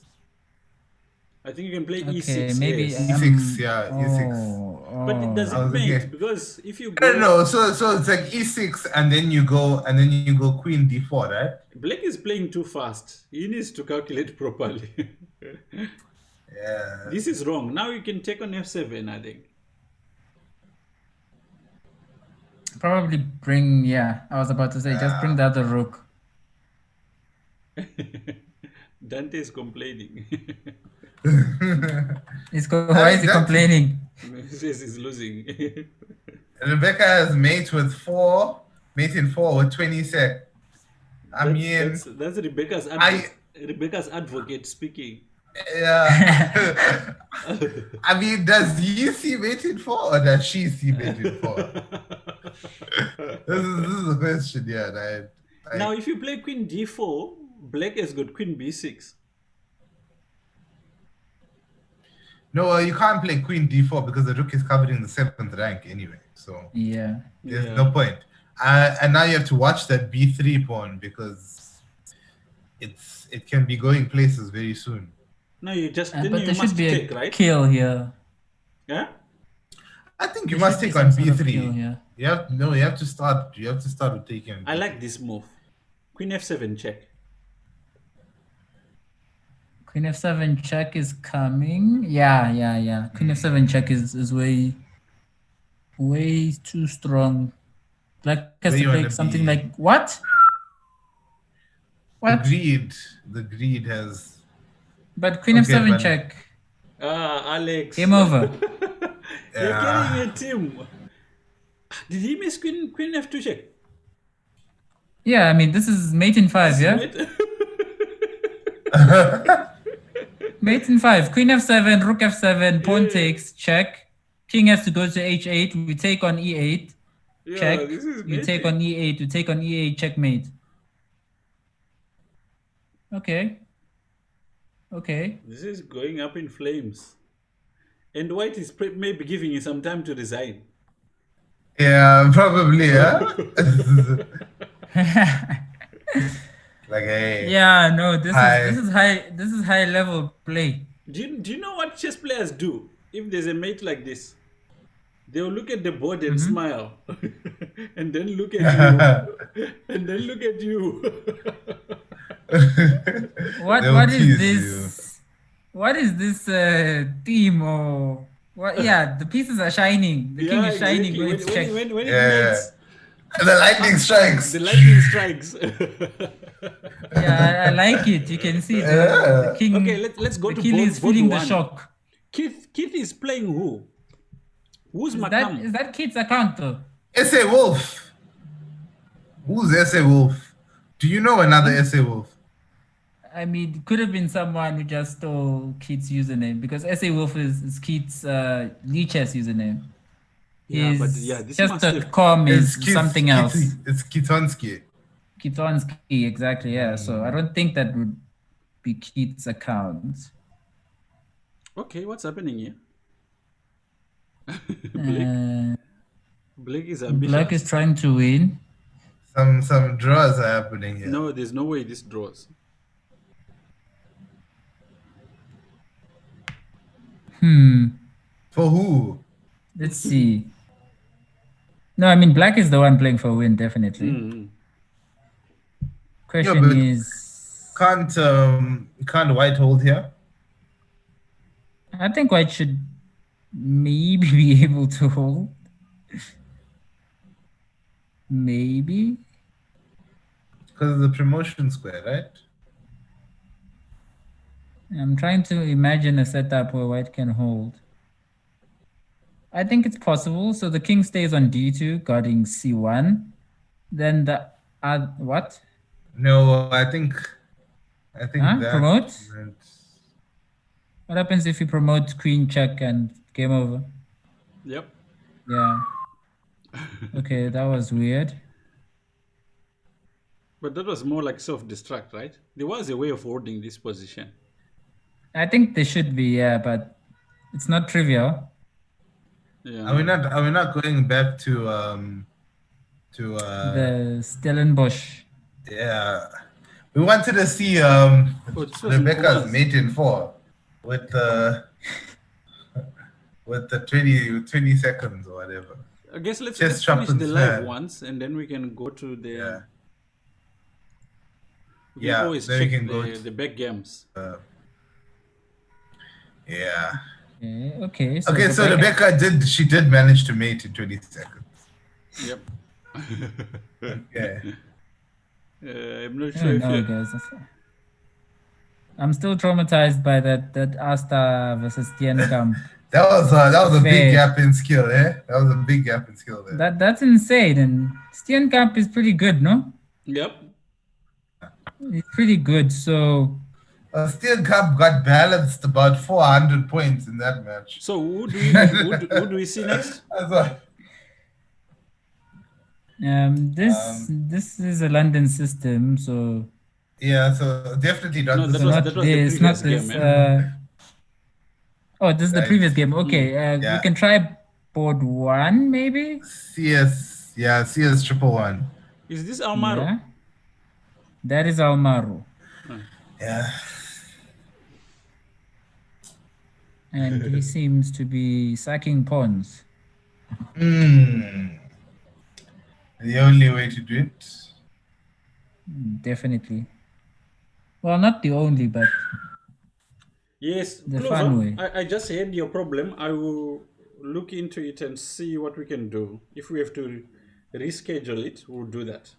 I think you can play Okay, e6. maybe Yes. E6, yeah, E6. But does oh. I it was mate? thinking, Because if you no, go, no, so it's like E6 and then you go queen D4, right? Black is playing too fast. He needs to calculate properly. Yeah. This is wrong. Now you can take on f7, I think. Probably bring, yeah, I was about to say, just bring the other rook. Dante is complaining. Why is he complaining? He says he's losing. Rebecca has mate in 4 with 20 sec. I mean, that's Rebecca's Rebecca's advocate speaking. yeah. I mean, does he see mate in 4 or does she see mate in 4? This is the question, yeah. Right? Now, if you play queen d4, Black has got queen b6. No, you can't play queen d4 because the rook is covering the 7th rank anyway. So Yeah. there's no point. And now you have to watch that b3 pawn because it can be going places very soon. No, you just But then there you should must be take, a right? kill here. Yeah. I think you There must should be take on some sort of b3. kill here. You have to start with taking. I like this move. Queen f7 check. Queen f7 check is coming. Yeah. Queen f7 check is way too strong. Black has Where to you play wanna something be? like what? What? The greed has. But Queen Okay, f7 but- check. Alex. Game over. You're Yeah. carrying a team. Did he miss queen f2 check? Yeah, I mean this is mate in 5, yeah? Mate in 5. Queen f7, rook f7, pawn takes, check. King has to go to h8. We take on e8. Yeah, Check. this is You take on e8. You take on e8. Checkmate. Okay. This is going up in flames. And White is maybe giving you some time to resign. Yeah, probably. Yeah. Like, hey. Yeah, no, this Hi. is high level play. Do you know what chess players do if there's a mate like this? They'll look at the board and smile, and then look at you, and then look at you. What They'll is tease this? What is this theme or what? Yeah, the pieces are shining. The king is shining when it's checked. When it Yeah. mates, The lightning strikes. the lightning strikes. Yeah, I like it. You can see Yeah. the king. Okay, let's go the to king board, is feeling board the one. shock. Keith is playing who? Who's Is Makam? that kid's account though? S.A. Wolf. Who's S.A. Wolf? Do you know another S.A. Wolf? I mean, it could have been someone who just stole Keith's username because SA Wolf is Keith's Lichess username. Yeah, but yeah, this just must the have- com is something else. It's Kitonsky. Kitonsky, exactly, yeah. So I don't think that would be Keith's account. Okay, what's happening here? Blake is ambitious. Black is trying to win. Some draws are happening here. No, there's no way this draws. For who? Let's see. No, I mean Black is the one playing for a win, definitely. Mm. Question but- is, Can't White hold here? I think White should maybe be able to hold. Maybe. Because of the promotion square, right? I'm trying to imagine a setup where white can hold. I think it's possible. So the king stays on d2, guarding c1. Then the what? No, I think Huh? that Promote? meant- What happens if you promote queen check and game over? Yep. Yeah. Okay, that was weird. But that was more like self-destruct, right? There was a way of holding this position. I think they should be, yeah, but it's not trivial. Yeah. Are we not going back to The Stellenbosch. yeah. We wanted to see this was in Rebecca's Kumasi. mate in 4 with the with the 20 seconds or whatever. I guess let's Just finish the sharpens live that. once, and then we can go to the. Yeah. We can Yeah, always then we check can go the back games. Yeah. Okay. So Okay, so Rebecca did manage to mate in 20 seconds. Yep. Yeah. I'm not I sure don't if know, you. guys. I'm still traumatized by that Asta versus Steenkamp. That was a Fair. big gap in skill, eh? That was a big gap in skill there. That's insane. And Steenkamp is pretty good, no? Yep. He's pretty good. So Steel Cup got balanced about 400 points in that match. So who do we see next? That's why- this is a London system, so Yeah, so definitely not No, this that one. was not the this, not previous this. game, man. Oh, this is the Right. previous game. Okay, Yeah. we can try board 1, maybe. CS 111. Is this Almaro? Yeah, that is Almaro, Yeah. and he seems to be sacking pawns. The only way to do it. Definitely. Well, not the only, but Yes, The Clover, fun way. I just heard your problem. I will look into it and see what we can do. If we have to reschedule it, we'll do that.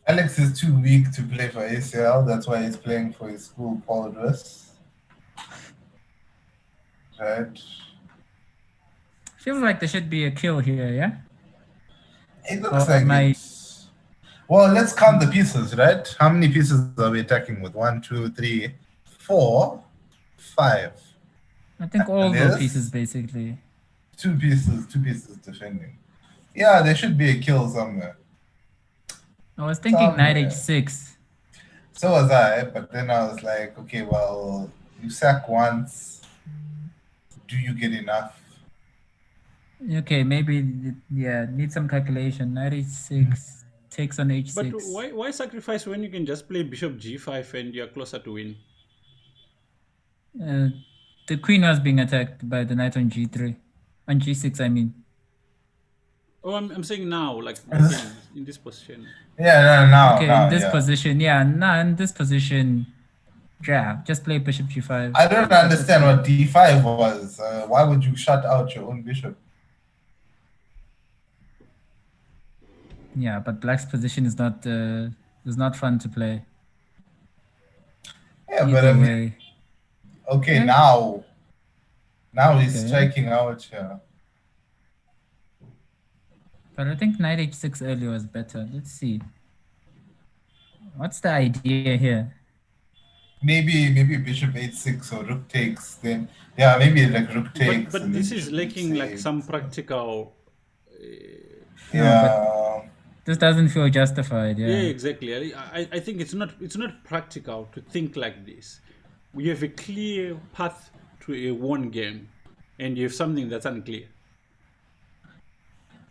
Alex is too weak to play for ACL. That's why he's playing for his school, Paul Lewis. Right. feels like there should be a kill here. Yeah. It looks Well, like my- it. Well, let's count the pieces, right? How many pieces are we attacking with? 1, 2, 3, 4, 5. I think all the Yes. pieces basically. Two pieces defending. Yeah, there should be a kill somewhere. I was thinking knight Somewhere. h6. So was I, but then I was like, okay, well, you sack once. Do you get enough? Okay, maybe need some calculation. Knight h6 takes on h6. But why sacrifice when you can just play bishop g5 and you're closer to win? The queen was being attacked by the knight on g3, on g6. I mean. Oh, I'm saying now, like in this position. Yeah, no, now. Okay, now, in this yeah. position, in this position, yeah, just play bishop g5. I don't understand what d5 was. Why would you shut out your own bishop? Yeah, but black's position is not fun to play. Yeah, but I Either mean, way. okay, Yeah. now he's Okay. striking out here. But I think knight h6 earlier was better. Let's see. What's the idea here? Maybe bishop h6 or rook takes. Then maybe like rook takes. But and this then is bishop lacking like saves. some practical. Yeah. This doesn't feel justified. Yeah, Yeah. exactly. I think it's not practical to think like this. We have a clear path to a won game, and you have something that's unclear.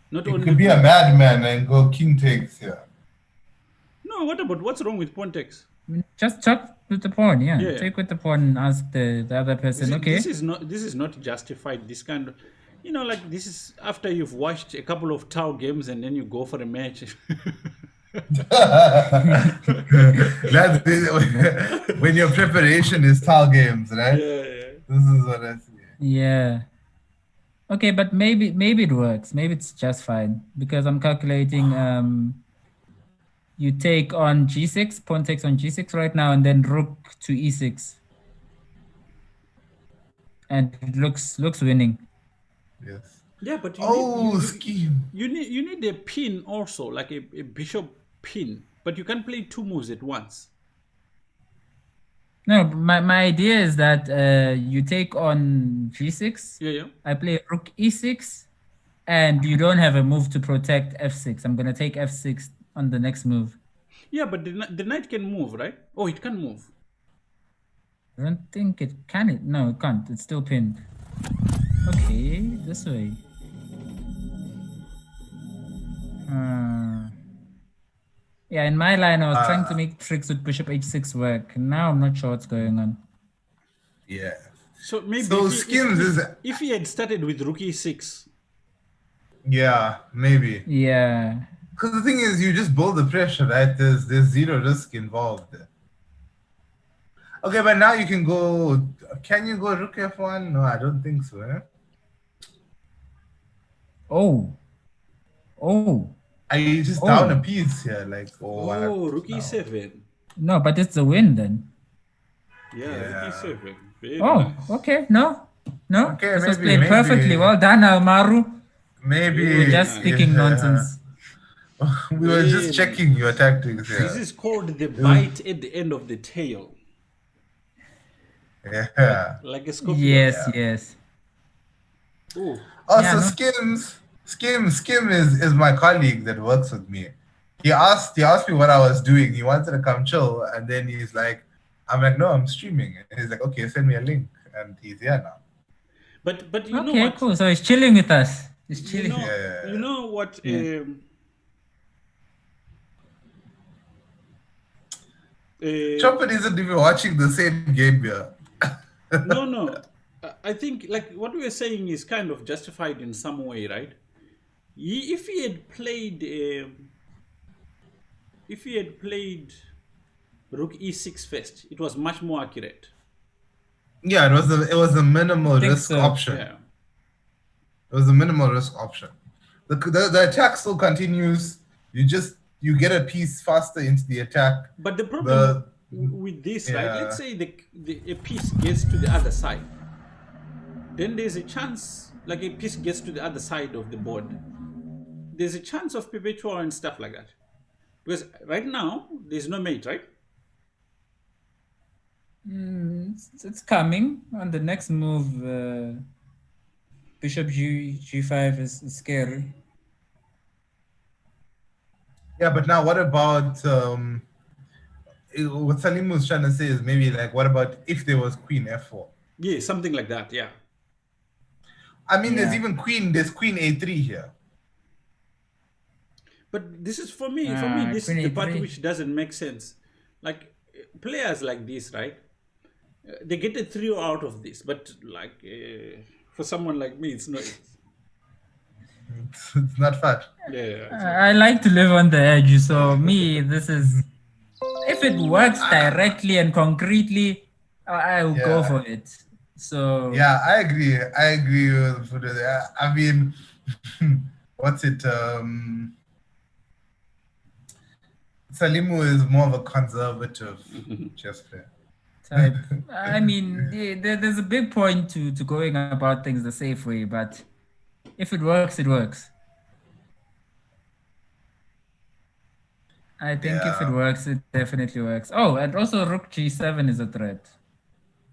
Not It only could be a madman and go king takes here. no. What's wrong with pawn takes? Just chop with the pawn. Yeah. Yeah. Take with the pawn and ask the other person. Okay. This is not justified. This kind of, like this is after you've watched a couple of Tau games and then you go for a match. That's when your preparation is tile games, right? Yeah. This is what I see. Yeah. Okay, but maybe it works. Maybe it's just fine because I'm calculating you take on g6, pawn takes on g6 right now, and then rook to e6. And it looks winning. Yes. Yeah, but Oh, scheme. you need a pin also, like a bishop pin, but you can't play two moves at once. No, my idea is that you take on g6. Yeah, yeah. I play rook e6, and you don't have a move to protect f6. I'm gonna take f6 on the next move. Yeah, but the knight can move, right? Oh, it can move. I don't think it can. No, it can't. It's still pinned. Okay, this way. Yeah, in my line, I was trying to make tricks with bishop h6 work. Now I'm not sure what's going on. Yeah. So maybe So schemes is. if he had started with rook e6. Yeah, maybe. Yeah. Because the thing is, you just build the pressure, right? There's zero risk involved. Okay, but now you can go. Can you go rook f1? No, I don't think so. Eh? Oh. Are you just down a piece here? Like, rook e7. No, but it's a win then. Yeah. Rook e7. Very Oh, nice. okay. No. Okay, this was maybe- played perfectly. Well done, Almaru. Maybe We're just speaking nonsense. We were just checking your tactics here. This is called the bite at the end of the tail, Yeah. like a scorpion. Yes. Ooh. Oh, Yeah, so no. Skim is my colleague that works with me. He asked me what I was doing. He wanted to come chill, and then he's like, I'm like, no, I'm streaming. And he's like, okay, send me a link, and he's here now. But you know Okay, what? cool. So he's chilling with us. He's You chilling. know, Yeah. you know what? Chopin isn't even watching the same game here. No. I think like what we were saying is kind of justified in some way, right? If he had played, rook e6 first, it was much more accurate. Yeah, it was a minimal think risk so. option. Yeah. It was a minimal risk option. The attack still continues. You get a piece faster into the attack. But the problem with this, right? Yeah. Let's say a piece gets to the other side. Then there's a chance, like a piece gets to the other side of the board. There's a chance of perpetual and stuff like that. Because right now, there's no mate, right? It's coming on the next move. Bishop g5 is scary. Yeah, but now what about what Salim was trying to say is maybe like, what about if there was queen f4? Yeah, something like that, yeah. I mean, there's Yeah. even there's queen a3 here. But this is for me, this is queen the part a3. which doesn't make sense. Like players like this, right? They get a 3 out of this, but like for someone like me, it's not. It's not fun. Yeah. I like to live on the edge. So me, this is if it works directly and concretely, I will go Yeah. for it. So Yeah, I agree. With I mean, what's it? Salimu is more of a conservative chess player. type. I mean, there's a big point to going about things the safe way, but if it works, it works. I think if it Yeah. works, it definitely works. Oh, and also rook g7 is a threat.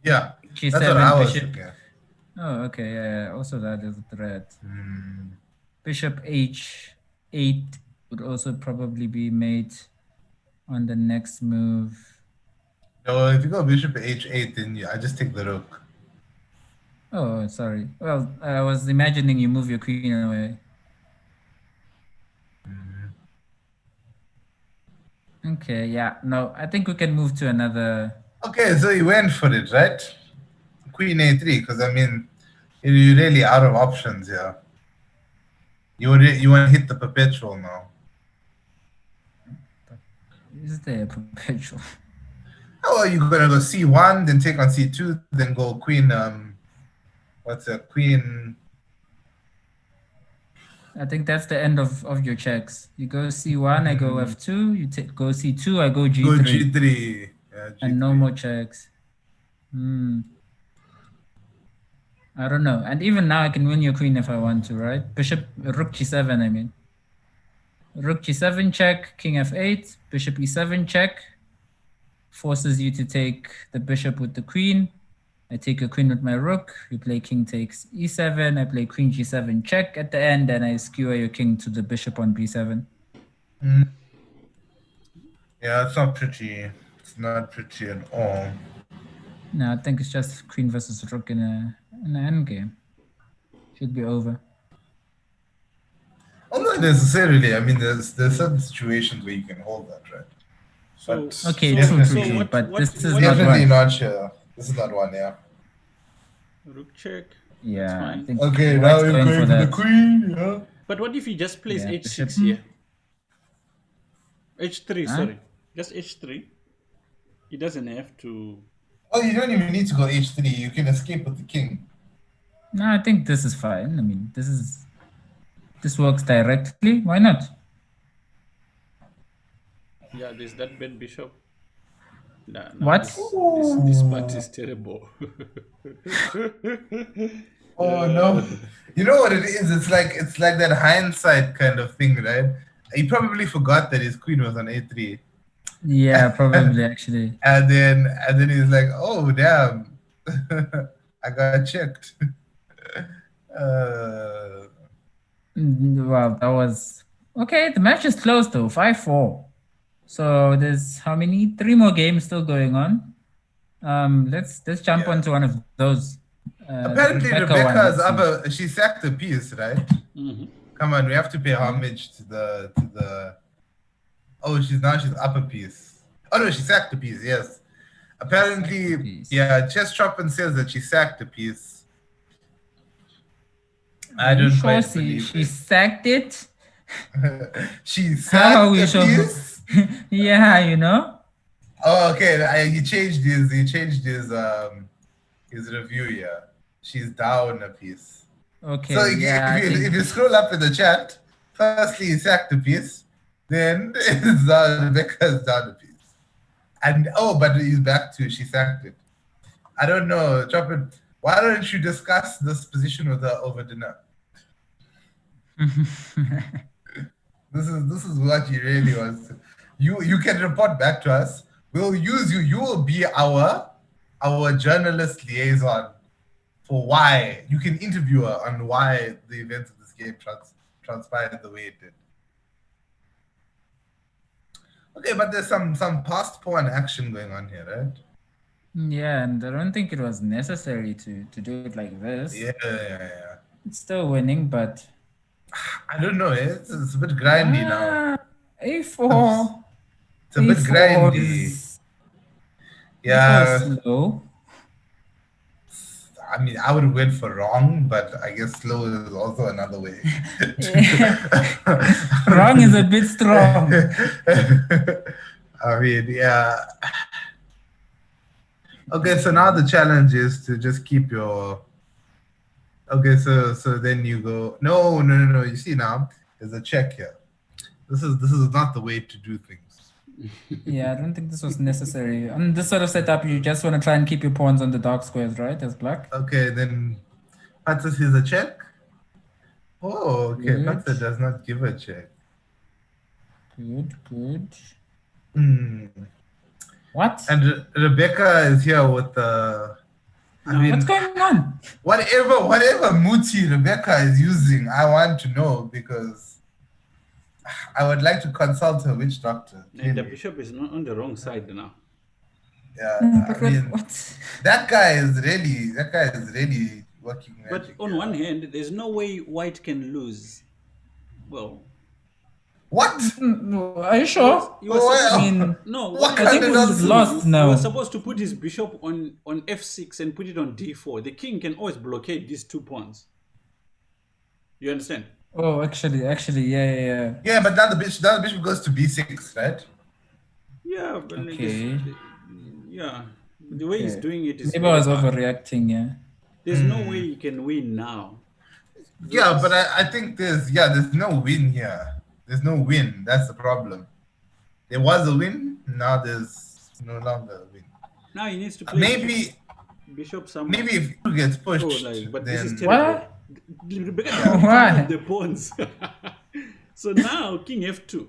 Yeah, G7, that's what I was bishop. thinking. Oh, okay, yeah. Also, that is a threat. Hmm. Bishop h8 would also probably be made on the next move. So if you go bishop h8, then I just take the rook. Oh, sorry. Well, I was imagining you move your queen away. Okay, yeah. No, I think we can move to another. Okay, so you went for it, right? Queen a3, because I mean, you're really out of options here. You want to hit the perpetual now. Is there a perpetual? Oh, well, you're gonna go c1, then take on c2, then go queen. What's a queen? I think that's the end of your checks. You go C1, I go F2. You go C2, I go G3. Go G3. Yeah, G3. And no more checks. I don't know. And even now, I can win your queen if I want to, right? Bishop, rook G7, I mean. Rook G7 check, king F8, bishop E7 check. Forces you to take the bishop with the queen. I take a queen with my rook. You play king takes E7. I play queen G7 check at the end, and I skewer your king to the bishop on B7. Yeah, it's not pretty. It's not pretty at all. No, I think it's just queen versus rook in an endgame. Should be over. Oh, not necessarily. I mean, there's certain situations where you can hold that, right? So, Okay, so, true, so true, what- but what- this is what- not Definitely one. not sure. This is not one, yeah. Rook check. Yeah, I fine. think Okay, now White's you're going going for for the that. queen, yeah. But what if he just plays Yeah, H6 bishop. here? H3, Huh? sorry. Just H3. He doesn't have to. Oh, you don't even need to go H3. You can escape with the king. No, I think this is fine. I mean, this works directly. Why not? Yeah, there's that bad bishop. Nah, What? This part is terrible. Oh no! You know what it is? It's like that hindsight kind of thing, right? He probably forgot that his queen was on A3, Yeah, probably actually. and then he's like, "Oh damn, I got checked." Well, that was okay. The match is close though, 5-4. So there's how many? 3 more games still going on. Let's jump Yeah. onto one of those. Apparently, one, Rebecca's let's see. she sacked a piece, right? Mhm. Come on, we have to pay homage to the. Oh, she's upper piece. Oh no, she sacked a piece. Yes. Apparently, piece. yeah. Chess Chopin says that she sacked a piece. I You don't sure quite she believe sacked it? she How sacked are we a sure? piece. Yeah, you know. Oh, okay. He changed his review here. She's down a piece. Okay. So yeah, I if think- you scroll up in the chat, firstly he sacked a piece, then it's down, Rebecca's down a piece. And but he's back to she sacked it. I don't know, Chopin. Why don't you discuss this position with her over dinner? This is what he really wants to. You can report back to us. We'll use you. You will be our journalist liaison for why. You can interview her on why the events of this game transpired the way it did. Okay, but there's some past pawn action going on here, right? Yeah, and I don't think it was necessary to do it like this. Yeah. It's still winning, but I don't know. It's a bit grindy now. A4. It's a bit A4 grindy. is- Yeah. A4 is slow. I mean, I would wait for wrong, but I guess slow is also another way. Wrong is a bit strong. I mean, yeah. Okay, so now the challenge is to just keep your. Okay, so then you go. No. You see now, there's a check here. This is not the way to do things. Yeah, I don't think this was necessary. On this sort of setup, you just want to try and keep your pawns on the dark squares, right? As black. Okay, then Patsa sees a check. Oh, okay. Good. Patsa does not give a check. Good. Hmm. What? And Rebecca is here with the. I mean, What's going on? whatever Muti Rebecca is using, I want to know because I would like to consult her witch doctor. And the clearly. bishop is not on the wrong side now. Yeah, But I mean, what? that guy is really working. But magic, on yeah. one hand, there's no way white can lose. Well, What? Are you sure? he was Oh, supposed, I mean, no, what I think kind of we've nonsense? lost he now. was supposed to put his bishop on f6 and put it on d4. The king can always blockade these 2 pawns. You understand? Oh, actually, yeah. Yeah, but now the bishop goes to b6, right? Yeah, but like Okay. yeah. The way he's Okay. doing it is Maybe I was very hard. overreacting, yeah. There's no way you can win now. Yeah, but I think there's no win here. There's no win. That's the problem. There was a win. Now there's no longer a win. Now he needs to play Maybe Bishop somewhere. maybe if he gets Oh, pushed, like, but then this is terrible. What? Rebecca Why? didn't the pawns. So now King F2.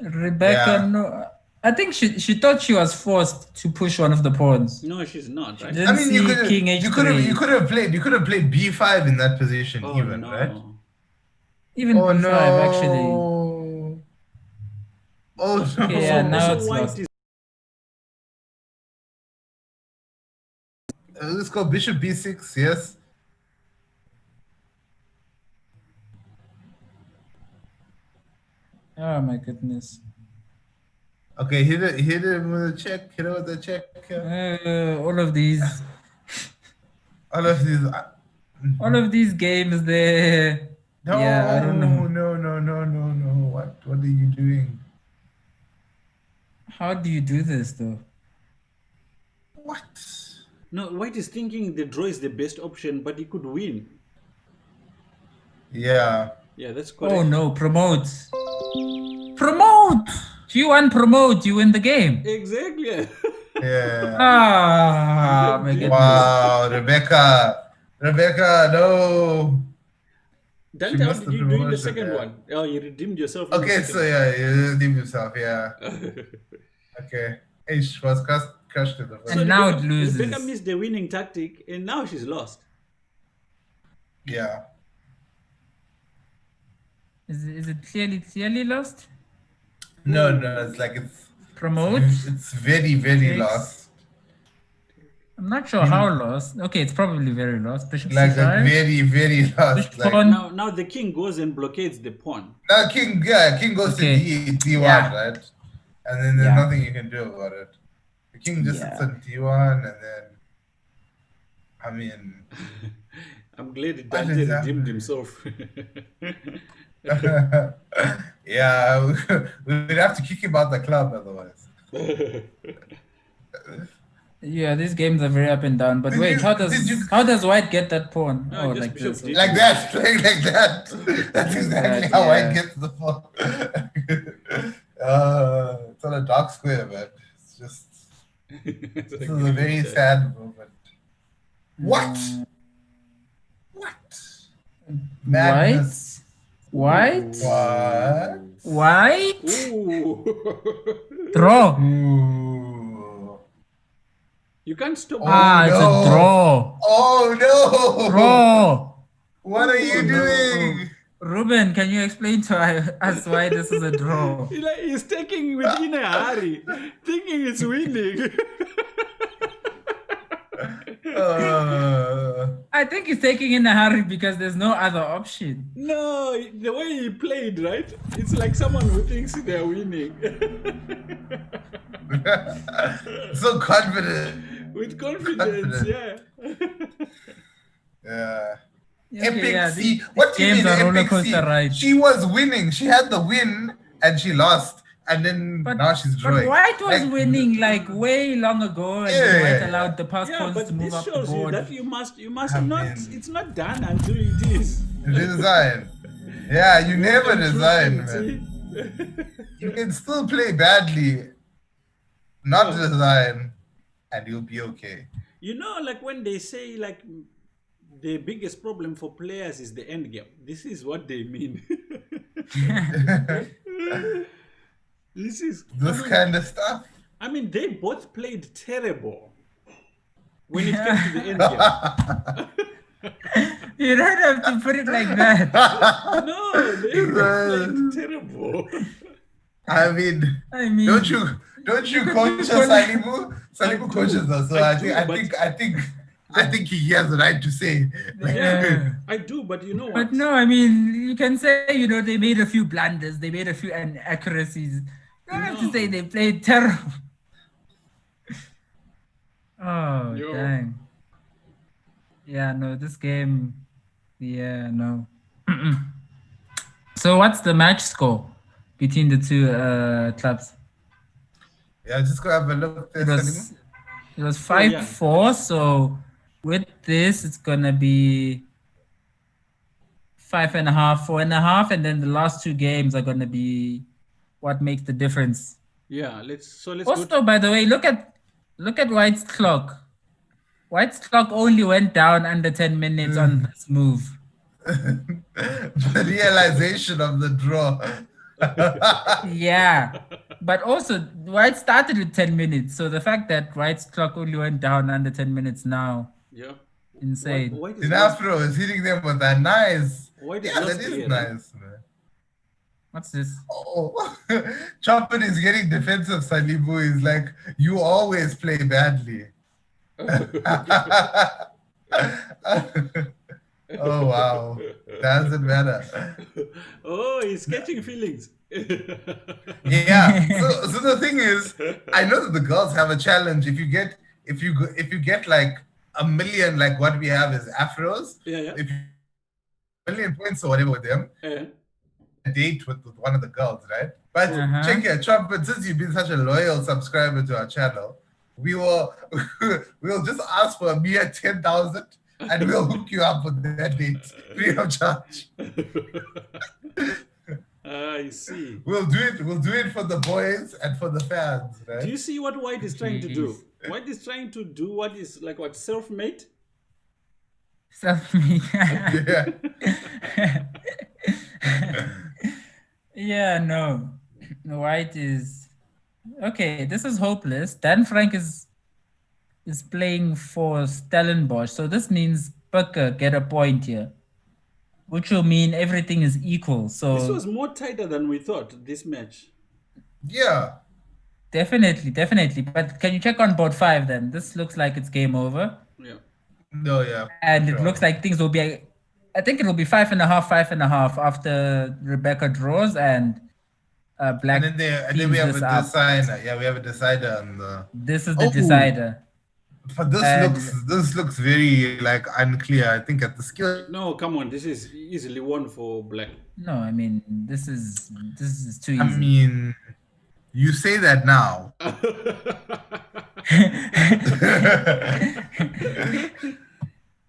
Rebecca, Yeah. no. I think she thought she was forced to push one of the pawns. No, she's not, right? Didn't I mean, you see could King H3. you could have played B5 in that position Oh even, no. right? Even Oh B5 no! actually. Oh no! Okay, yeah, now So it's white lost. is Let's go Bishop B6. Yes. Oh my goodness. Okay, hit it with a check. Hit it with a check. All of these All of these. games there. No, Yeah, I don't know. no. What are you doing? How do you do this though? What? no, white is thinking the draw is the best option, but he could win. Yeah. Yeah, that's correct. Oh no, promote. Promote! G1 promote, you win the game. Exactly. Yeah. Ah, my goodness. Wow, Rebecca, no. Dante, She how must did have you do in the promoted, second yeah. one? Oh, you redeemed yourself. in the Okay, second so yeah, you leave yourself, yeah. Okay. She was crushed in the first. And now it Rebecca loses. missed the winning tactic, and now she's lost. Yeah. Is it clearly lost? No, it's like Promote? it's very, very Six. lost. I'm not sure how lost. Okay, it's probably very lost. Bishop Like a C5. very, very lost. Bishop Like pawn. Now the king goes and blockades the pawn. now King goes Okay. to D1, Yeah. right? And then there's Yeah. nothing you can do about it. The king just sits Yeah. on D1 and then I mean I'm glad What Dante is redeemed happening? himself. yeah, we'd have to kick him out the club otherwise. Yeah, these games are very up and down. But Did wait, you- how did you- does white get that pawn? No, Oh, just like bishop this. D2. Like that, playing like that. That's exactly that, how I yeah. get the phone. It's on a dark square, man. It's just this is a very sad moment. What? What? Madness. White? What? White? Ooh. Draw. Ooh. You can't stop. Ah, it's no. a draw. Oh no! Draw. What are you doing? Ruben, can you explain to us why this is a draw? He's taking within a hurry, thinking it's winning. I think he's taking in a hurry because there's no other option. No, the way he played, right? It's like someone who thinks they're winning. So confident. With confidence, yeah. Yeah. Okay, Epic yeah, C. these What do you games mean are roller Epic C? coaster rides. She was winning. She had the win and she lost. And then now she's But drawing. White was Like, winning like way long ago, and Yeah. White allowed the pass Yeah, pawns but to move this up the shows you board. that you must I not. mean- It's not done until it is. Design. Yeah, you never design, See? man. You can still play badly, not design, and you'll be okay. You know, like when they say like the biggest problem for players is the end game. This is what they mean. This is This kind of stuff. I mean, they both played terrible when it came to the end game. You don't have to put it like that. No, they both played terrible. I mean, I mean, don't you coach Salimu? Salimu coaches us, so I I think he has the right to say. Yeah. I do, but you know what? But no, I mean, you can say, they made a few blunders, they made a few inaccuracies. You don't have to say they played terrible. Oh, Yo. dang. Yeah, no, this game, yeah, no. So what's the match score between the two clubs? Yeah, just go have a look there, It Salimu. was 5-4, so with this, it's gonna be 5.5, 4.5, and then the last two games are gonna be what makes the difference. Yeah, let's go. Also, by the way, look at White's clock. White's clock only went down under 10 minutes on this move. The realization of the draw. Yeah, but also White started with 10 minutes, so the fact that White's clock only went down under 10 minutes now, Yeah. insane. White is In not- Afro is hitting them with that nice. White is Yeah, lost that is here, nice, man. What's this? Oh, Chopin is getting defensive. Salibu is like, you always play badly. Oh wow, doesn't matter. Oh, he's catching feelings. Yeah. So the thing is, I know that the girls have a challenge. If you get like a million, like what we have is Afros. Yeah. If you 1,000,000 points or whatever with them, Yeah. a date with one of the girls, right? But check here, Trumpet, since you've been such a loyal subscriber to our channel, we'll just ask for a mere 10,000 and we'll hook you up with that date free of charge. I see. We'll do it for the boys and for the fans, Do right? you see what White is trying to do? Jeez. White is trying to do what is like what self-made? Self-made. Yeah. Yeah, no. White is okay. This is hopeless. Dan Frank is playing for Stellenbosch, so this means Becker get a point here, which will mean everything is equal. So This was more tighter than we thought, this match. Yeah. definitely. But can you check on board 5 then? This looks like it's game over, Yeah. No, yeah. and it sure. looks like things will be. I think it will be 5.5 after Rebecca draws and Black. And then we have a cleans this up. decider. Yeah, we have a decider on the. This is the Oh. decider. But this looks very like unclear. I think at the skill. No, come on, this is easily one for Black. No, I mean this is too I easy. mean, you say that now.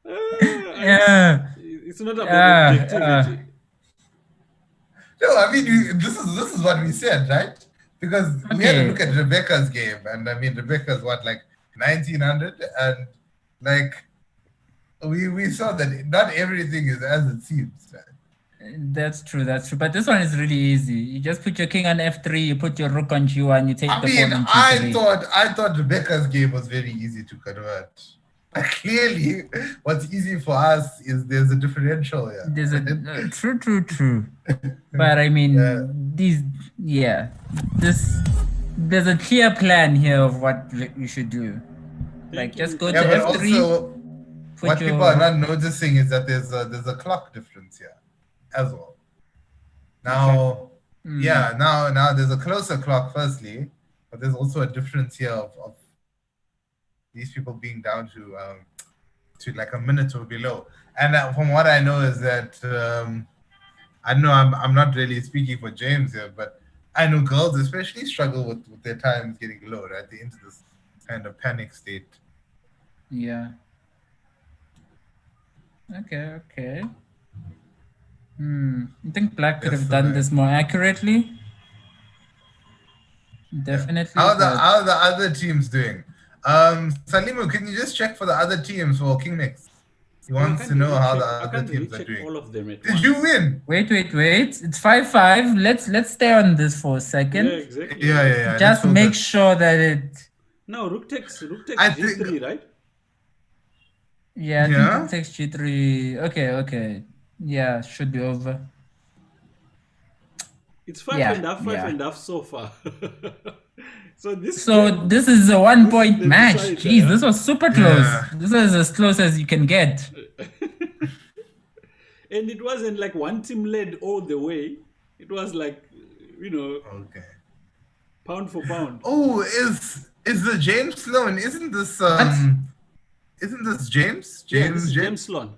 Yeah. It's not about objectivity. No, I mean this is what we said, right? Because we had to Okay. look at Rebecca's game, and I mean Rebecca's what, like 1900, and like we saw that not everything is as it seems. Right? That's true. But this one is really easy. You just put your king on F3, you put your rook on G1, you take I the mean, pawn on I G3. thought Rebecca's game was very easy to convert. But clearly, what's easy for us is there's a differential here. There's a true. But I mean, Yeah. there's a clear plan here of what you should do. Like just go to Yeah, but F3. also put what your- people are not noticing is that there's a clock difference here as well. Now, yeah, now there's a closer clock firstly, but there's also a difference here of these people being down to like a minute or below. And from what I know is that I know I'm not really speaking for James here, but I know girls especially struggle with their times getting low, right? They into this kind of panic state. Yeah. Okay. I think Black could have done this more accurately. Definitely. How but- are the other teams doing? Salimu, can you just check for the other teams for King Mix? He wants to know how the I other can't really teams are check doing. all of them at Did once. you win? Wait. It's 5-5. Let's stay on this for a second. Yeah, exactly. Yeah. Just that's all make good. sure that it. No, Rook takes I G3, think- right? Yeah, I Yeah? think it takes G3. Okay. Yeah, should be over. It's five Yeah, and yeah. a half so far. So This is a 1-point the match. decider, Jeez, yeah. this was super close. Yeah. This is as close as you can get. and it wasn't like one team led all the way. It was like, Okay. pound for pound. Oh, is the James Sloan? Isn't this James? Yeah, this is James Sloan.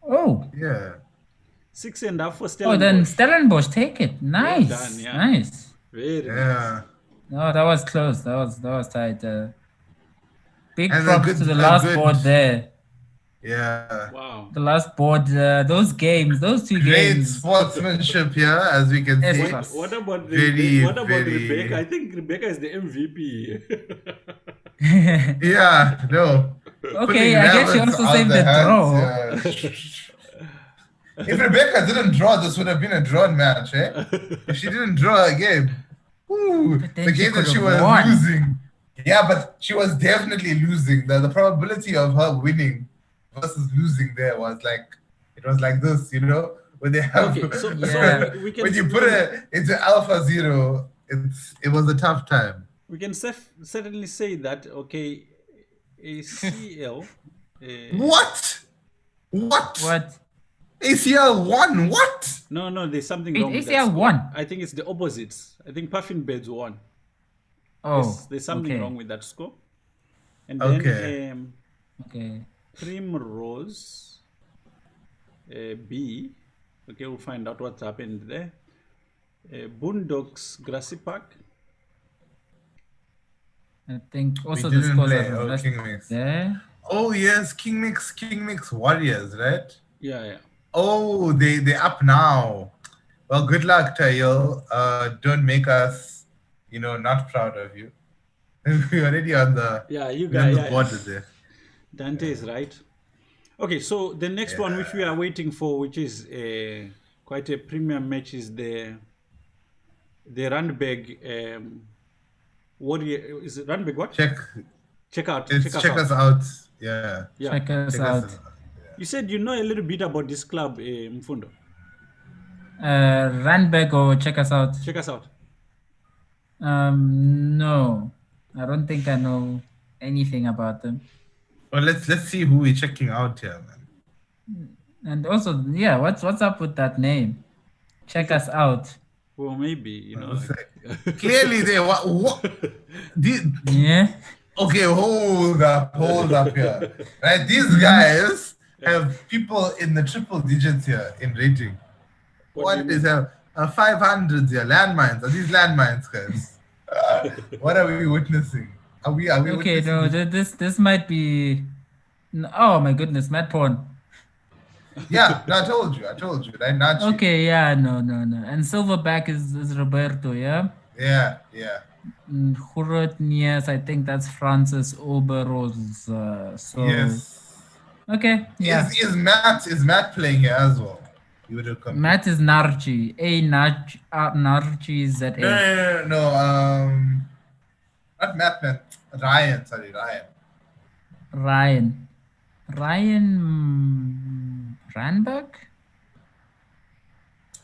Oh, Yeah. 6.5 for oh, Stellenbosch. then Stellenbosch take it. Nice, done, yeah. nice. Very nice. Yeah. No, that was close. That was tight. Big And a props good- to the a last good- board there. Yeah. Wow. The last board, those games, those two Great games. sportsmanship here, as we can Yes, see. boss. What about Very, what about very- Rebecca? I think Rebecca is the MVP. Yeah, no. Okay, Putting I guess she rabbits also out saved the draw. Yeah. If Rebecca didn't draw, this would have been a drawn match, eh? If she didn't draw a game, woo, But then the she game that could she have was won. losing. Yeah, but she was definitely losing. The probability of her winning versus losing there was like, it was like this, you know? When they have, Okay, so Yeah. we can when you put it into Alpha Zero, it was a tough time. we can certainly say that okay, ACL. What? What? What? ACL won? What? No, there's something Wait, wrong with that ACL score. won? I think it's the opposites. I think Puffin Beds won. Oh, There's something okay. wrong with that score. And then Okay. Okay. Primrose B. Okay, we'll find out what's happened there. Boondocks Grassy Park. I think also We the didn't scores play. are Oh, reversed King Mix. there. Oh yes, King Mix Warriors, right? Yeah. Oh, they up now. Well, good luck, Tayo. Don't make us, not proud of you. We're already on the Yeah, you we're on guys. the border there. Dante is right. Okay, so the next one which we are waiting for, which is quite a premium match, is the Randberg Warrior. Is it Randberg what? Check Check out. check us out. Yeah. Yeah. Check us Check out. us out. You said you know a little bit about this club, Mfundo. Run back or check us out. Check us out. No, I don't think I know anything about them. Well, let's see who we're checking out here, man. And also, yeah, what's up with that name? Check us out. Well, maybe you know. Clearly, they what? Yeah. Okay, hold up here. Right, these guys have people in the triple digits here in rating. What do What you is that? 500s here, landmines. Are these landmines, guys? What are we witnessing? Are we Okay, witnessing no, this might be. Oh my goodness, Matt Porn. Yeah, no, I told you, right? Not you. Okay, yeah, no. And Silverback is Roberto, yeah? Yeah. Hurut Nias, I think that's Francis Oberose. So Yes. okay, yeah. Is Matt playing here as well? You would have come. Matt is Narchi. Narchi is that A. No. Not Matt, man. Ryan. Sorry, Ryan. Ryan Ranberg?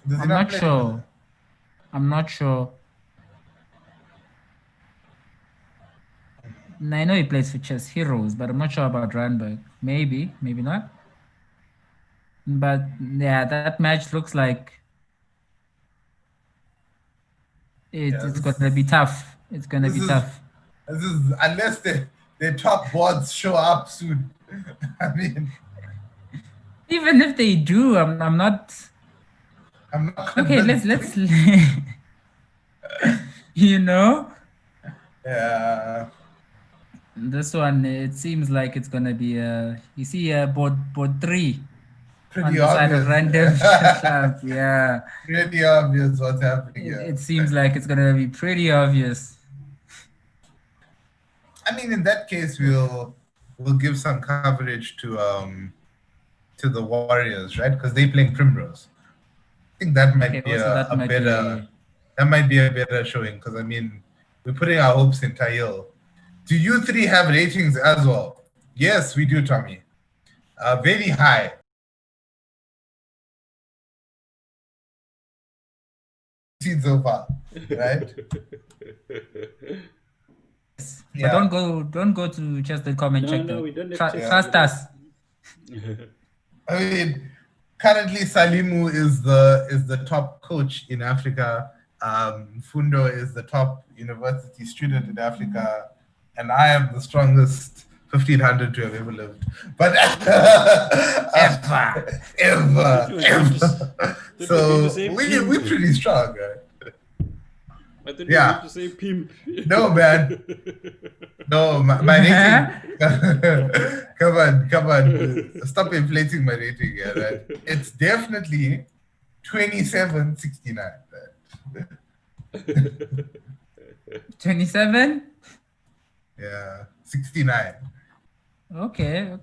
Does he I'm not play? sure. I'm not sure. I know he plays for Chess Heroes, but I'm not sure about Ranberg. Maybe not. But yeah, that match looks like it's gonna be tough. It's gonna be tough. This is unless the top boards show up soon. I mean, Even if they do, I'm not. I'm not. Okay, let's you know, Yeah. this one, it seems like it's gonna be you see board 3 on Pretty the side obvious. of random. Shut up, yeah. Pretty obvious what's happening here. It seems like it's gonna be pretty obvious. I mean, in that case, we'll give some coverage to the Warriors, right? Because they're playing Primrose. I think that might be also a better. That might be a better showing because I mean, we're putting our hopes in Tahil. Do you three have ratings as well? Yes, we do, Tommy. Very high. Seen so far, right? But don't go to just the comment check. No, we don't have Trust check. us. I mean, currently Salimu is the top coach in Africa. Fundo is the top university student in Africa, and I am the strongest 1500 to have ever lived. But ever. So we're pretty strong, right? I thought you were Yeah. going to say pimp. No, man. No, my rating. Come on. Stop inflating my rating. Yeah, right? It's definitely 2769. 27? Yeah, 69. Okay.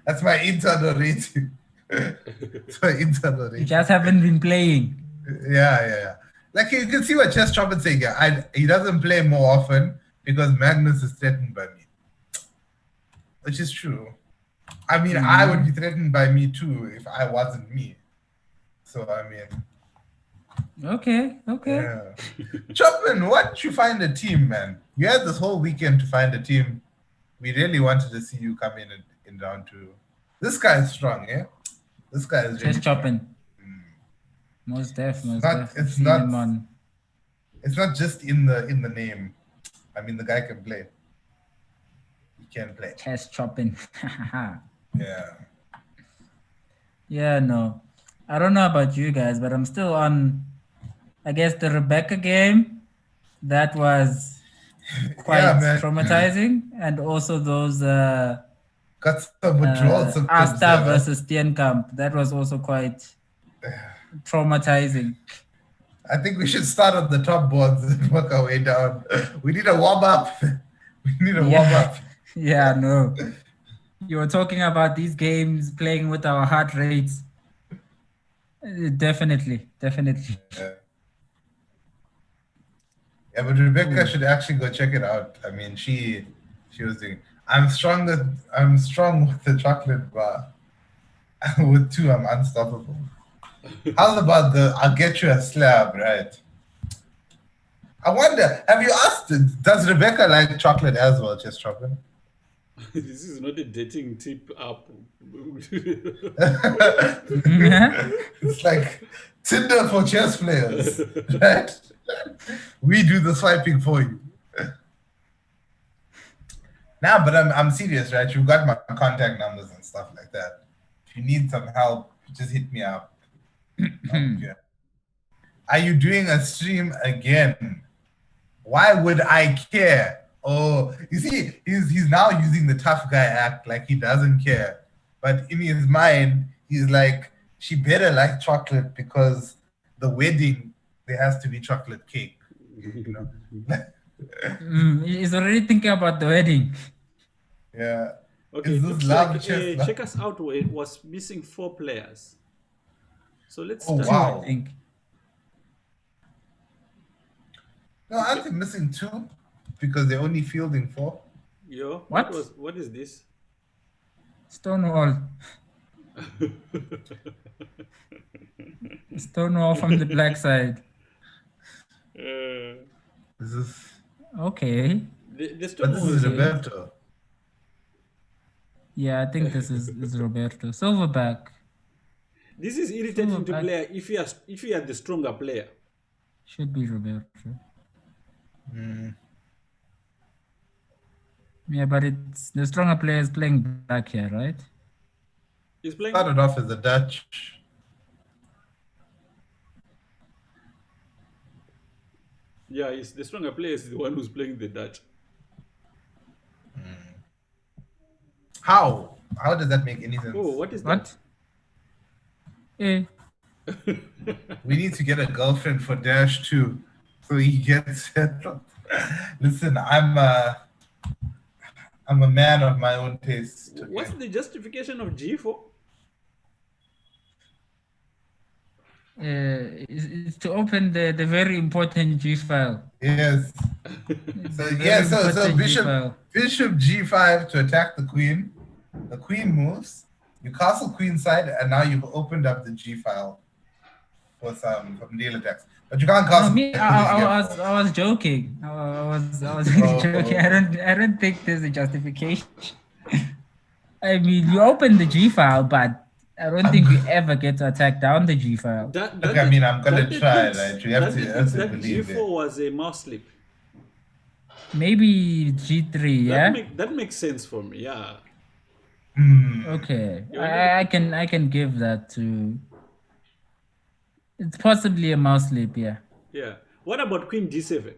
That's my internal rating. That's my internal You rating. just haven't been playing. Yeah. Like you can see what Chess Chopper's saying. Yeah, he doesn't play more often because Magnus is threatened by me, which is true. I mean, I would be threatened by me too if I wasn't me. So I mean, Okay. yeah. Chopin, why didn't you find a team, man? You had this whole weekend to find a team. We really wanted to see you come in round 2. This guy is strong, yeah. This guy is really Just chopping. Most def. It's Seen not. him on. It's not just in the name. I mean, the guy can play. He can play. Chest chopping. Yeah. Yeah, no. I don't know about you guys, but I'm still on, I guess, the Rebecca game. That was quite man. traumatizing. And also those Got some withdrawal symptoms. Asta there. versus Steenkamp. That was also quite traumatizing. I think we should start on the top boards and work our way down. We need a warm up. Warm up. Yeah, no. You were talking about these games playing with our heart rates. Definitely. Yeah, but Rebecca should actually go check it out. I mean, she was doing. I'm strong with the chocolate bar. With 2, I'm unstoppable. How about I'll get you a slab, right? I wonder, have you asked, does Rebecca like chocolate as well, Chess Chocolate? This is not a dating tip app. It's like Tinder for chess players, right? We do the swiping for you. Nah, but I'm serious, right? You've got my contact numbers and stuff like that. If you need some help, just hit me up. Okay. Are you doing a stream again? Why would I care? Oh, you see, he's now using the tough guy act, like he doesn't care. But in his mind, he's like, she better like chocolate because the wedding, there has to be chocolate cake. You know? He's already thinking about the wedding. Yeah. Okay, Is this looks love like, chess? check us out. It was missing 4 players. So let's Oh, start. wow. I think. No, aren't they missing 2 because they're only fielding 4? Yo, What? What is this? Stonewall. Stonewall from the black side. Is this? Okay. The But this Stonewall is Okay. Roberto. Yeah, I think this is Roberto. Silverback. This is irritating to Silverback player if you are the stronger player. should be Roberto. Yeah, but it's the stronger player is playing back here, right? He's playing. Started off as a Dutch. Yeah, the stronger player is the one who's playing the Dutch. How? How does that make any sense? Oh, what is What? Eh. We need to get a girlfriend for Dash too, so he gets settled. Listen, I'm a man of my own taste. that? What's the justification of G4? Is to open the very important G file. Yes. So The yeah, very so important G Bishop file. G5 to attack the queen. The queen moves. You castle queen side, and now you've opened up the G file for some deal attacks. But you can't No, castle. me, I was joking. I was really joking. I don't think there's a justification. I mean, you open the G file, but I don't think you ever get to attack down the G file. Okay, I mean, I'm gonna try, right? You have to that believe G4 it. was a mouse slip. Maybe G3, yeah. That makes sense for me. Yeah. Okay, You I can give that to. It's possibly a mouse slip, yeah. Yeah. What about Queen D7?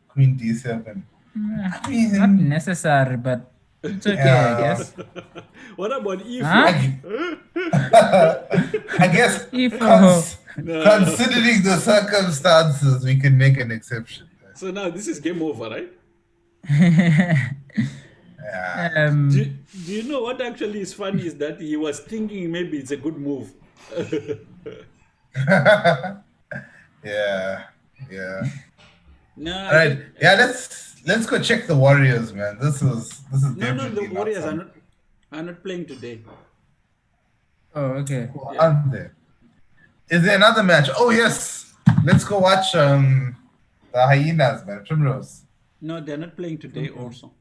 Queen D7. Not necessary, but it's okay, I Yeah. guess. What about E4? Huh? I guess If considering the circumstances, we can make an exception. So now this is game over, right? Yeah. Do you know what actually is funny is that he was thinking maybe it's a good move. Yeah. Yeah. No, All right. Yeah, let's go check the Warriors, man. This is no, definitely the not Warriors something. are not playing today. Oh, okay. Aren't there? Is there another match? Oh yes. Let's go watch the Hyenas, man. Primrose. No, they're not playing today also.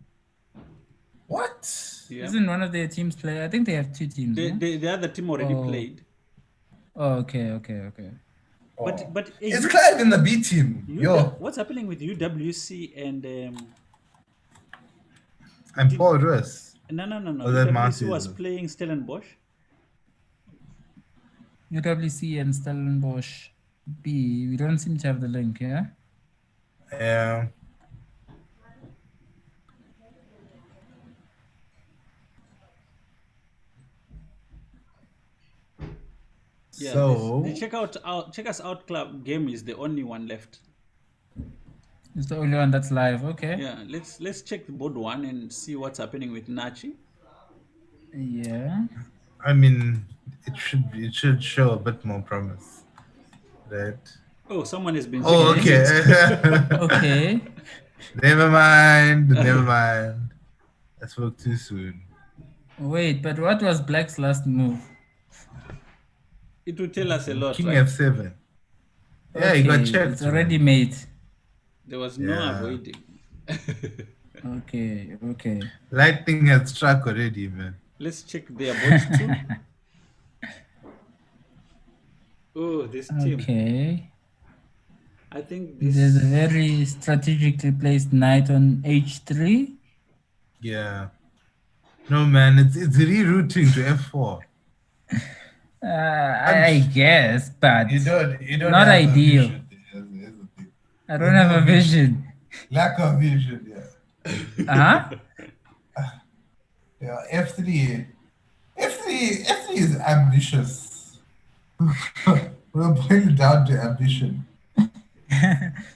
What? Yeah. Isn't one of their teams play? I think they have two teams. no? The other team already Oh. played. Oh, okay. But It's Clive in the B team. Yo, what's happening with UWC and I'm Paul Russ. no. Oh, that UWC Marty was is- playing Stellenbosch. UWC and Stellenbosch B. We don't seem to have the link, yeah? Yeah. Yeah, So the check us out club game is the only one left. It's the only one that's live. Okay. Yeah, let's check the board one and see what's happening with Nachi. Yeah. I mean, it should show a bit more promise. Right? Oh, someone has been. Oh, checking it. okay. Okay. Never mind. I spoke too soon. Wait, but what was Black's last move? It will tell us a lot. King Right? F7. Yeah, he got Okay, checked. it's already made. There was no Yeah. avoiding. Okay. Lightning has struck already, man. Let's check their boards too. Oh, this team. Okay. I think There's this. a very strategically placed knight on h3. Yeah. No, man, it's rerouting to F4. I guess, but You don't Not have a ideal. vision. Here's the thing. I don't have a vision. Lack of vision, yeah. Huh? Yeah, F3 is ambitious. We'll bring it down to ambition.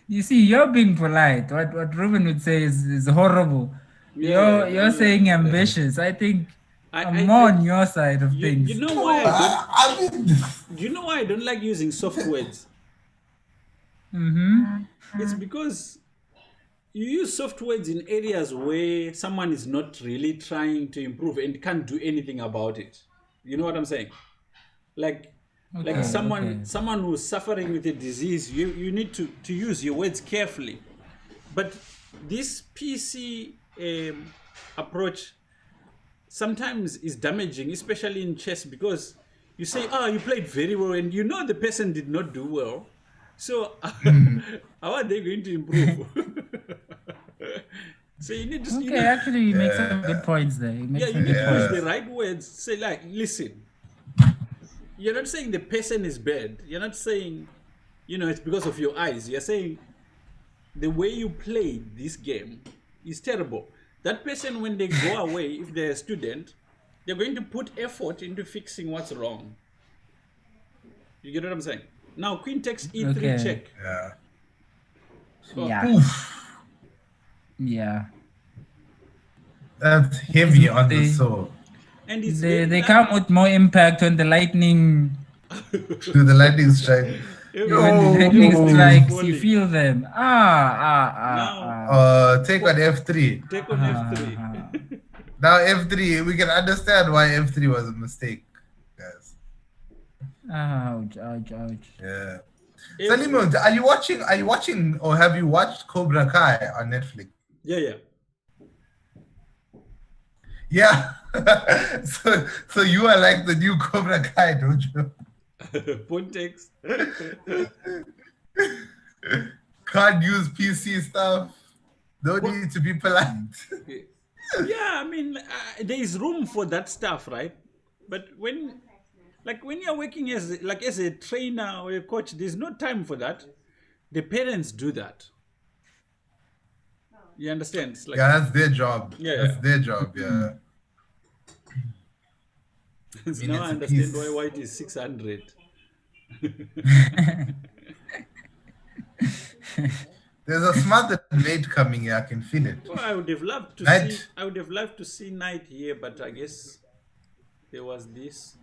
You see, you're being polite. What Ruben would say is horrible. You're saying ambitious. I think I'm more on your side of things. You know why? I mean, Do you know why I don't like using soft words? Mm-hmm. It's because you use soft words in areas where someone is not really trying to improve and can't do anything about it. You know what I'm saying? Like Okay, someone who's suffering with a disease, you need to use your words carefully. But this PC approach sometimes is damaging, especially in chess, because you say, you played very well, and you know the person did not do well. So how are they going to improve? So you need to Okay, actually, you make some good points there. You make you some need good to use points. the right words. Say like, listen, you're not saying the person is bad. You're not saying, it's because of your eyes. You're saying the way you played this game is terrible. That person, when they go away, if they're a student, they're going to put effort into fixing what's wrong. You get what I'm saying? Now, queen takes e3 Okay. check. yeah. Yeah. Yeah. That's heavy on the They- soul. And it's They very come with more impact when the lightning To the lightning strike. when the lightning no. strikes, you Falling. feel them. Take on F3. Take on f3. Now F3, we can understand why F3 was a mistake, guys. Ouch. Yeah. Salimo, are you watching or have you watched Cobra Kai on Netflix? Yeah. Yeah. so you are like the new Cobra Kai, don't you? Pontex. Can't use PC stuff. Don't need to be polite. Yeah, I mean, there is room for that stuff, right? But when Like when you're working as a trainer or a coach, there's no time for that. The parents do that. You understand? It's like, Yeah, that's their job. Yeah, That's yeah. their job. Yeah. so mean, now I it's a understand piece. why white is 600. There's a smarter mate coming here. I can feel it. Well, I would have loved to Night. see. I would have loved to see Night here, but I guess there was this.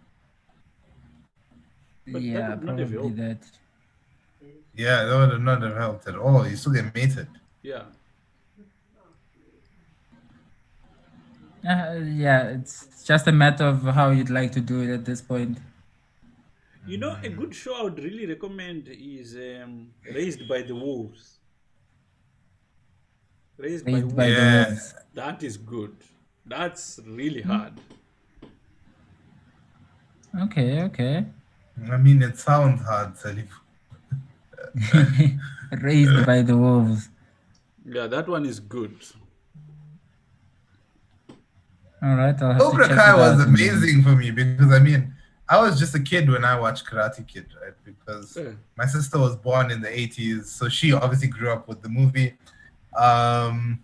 But that Yeah, would not have probably helped. that. Yeah, that would not have helped at all. You still get mated. Yeah. Yeah, it's just a matter of how you'd like to do it at this point. You know, a good show I would really recommend is Raised by the Wolves. Raised by Raised by Wolves. the Yeah. wolves. That is good. That's really hard. Okay, okay. I mean, it sounds hard, Salif. Raised by the wolves. Yeah, that one is good. All right, I'll have Cobra to check Kai it was out. amazing for me because I mean, I was just a kid when I watched Karate Kid, right? Because Yeah. my sister was born in the 80s, so she obviously grew up with the movie. And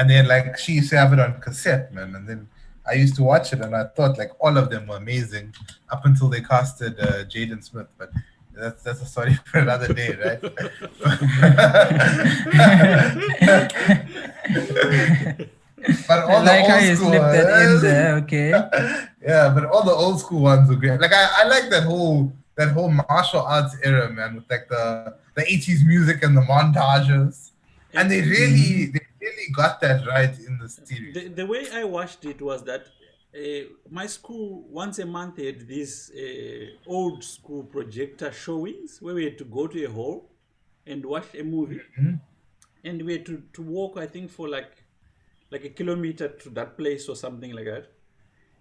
then like she used to have it on cassette, man, and then I used to watch it, and I thought like all of them were amazing up until they casted Jaden Smith, but that's a story for another day, right? But I all like the how old you school slipped that in ones- there. Okay. Yeah, but all the old school ones were great. Like I like that whole martial arts era, man, with like the 80s music and the montages. And they really got that right in the series. The way I watched it was that my school once a month had these old school projector showings where we had to go to a hall and watch a movie, and we had to walk, I think, for like a kilometer to that place or something like that.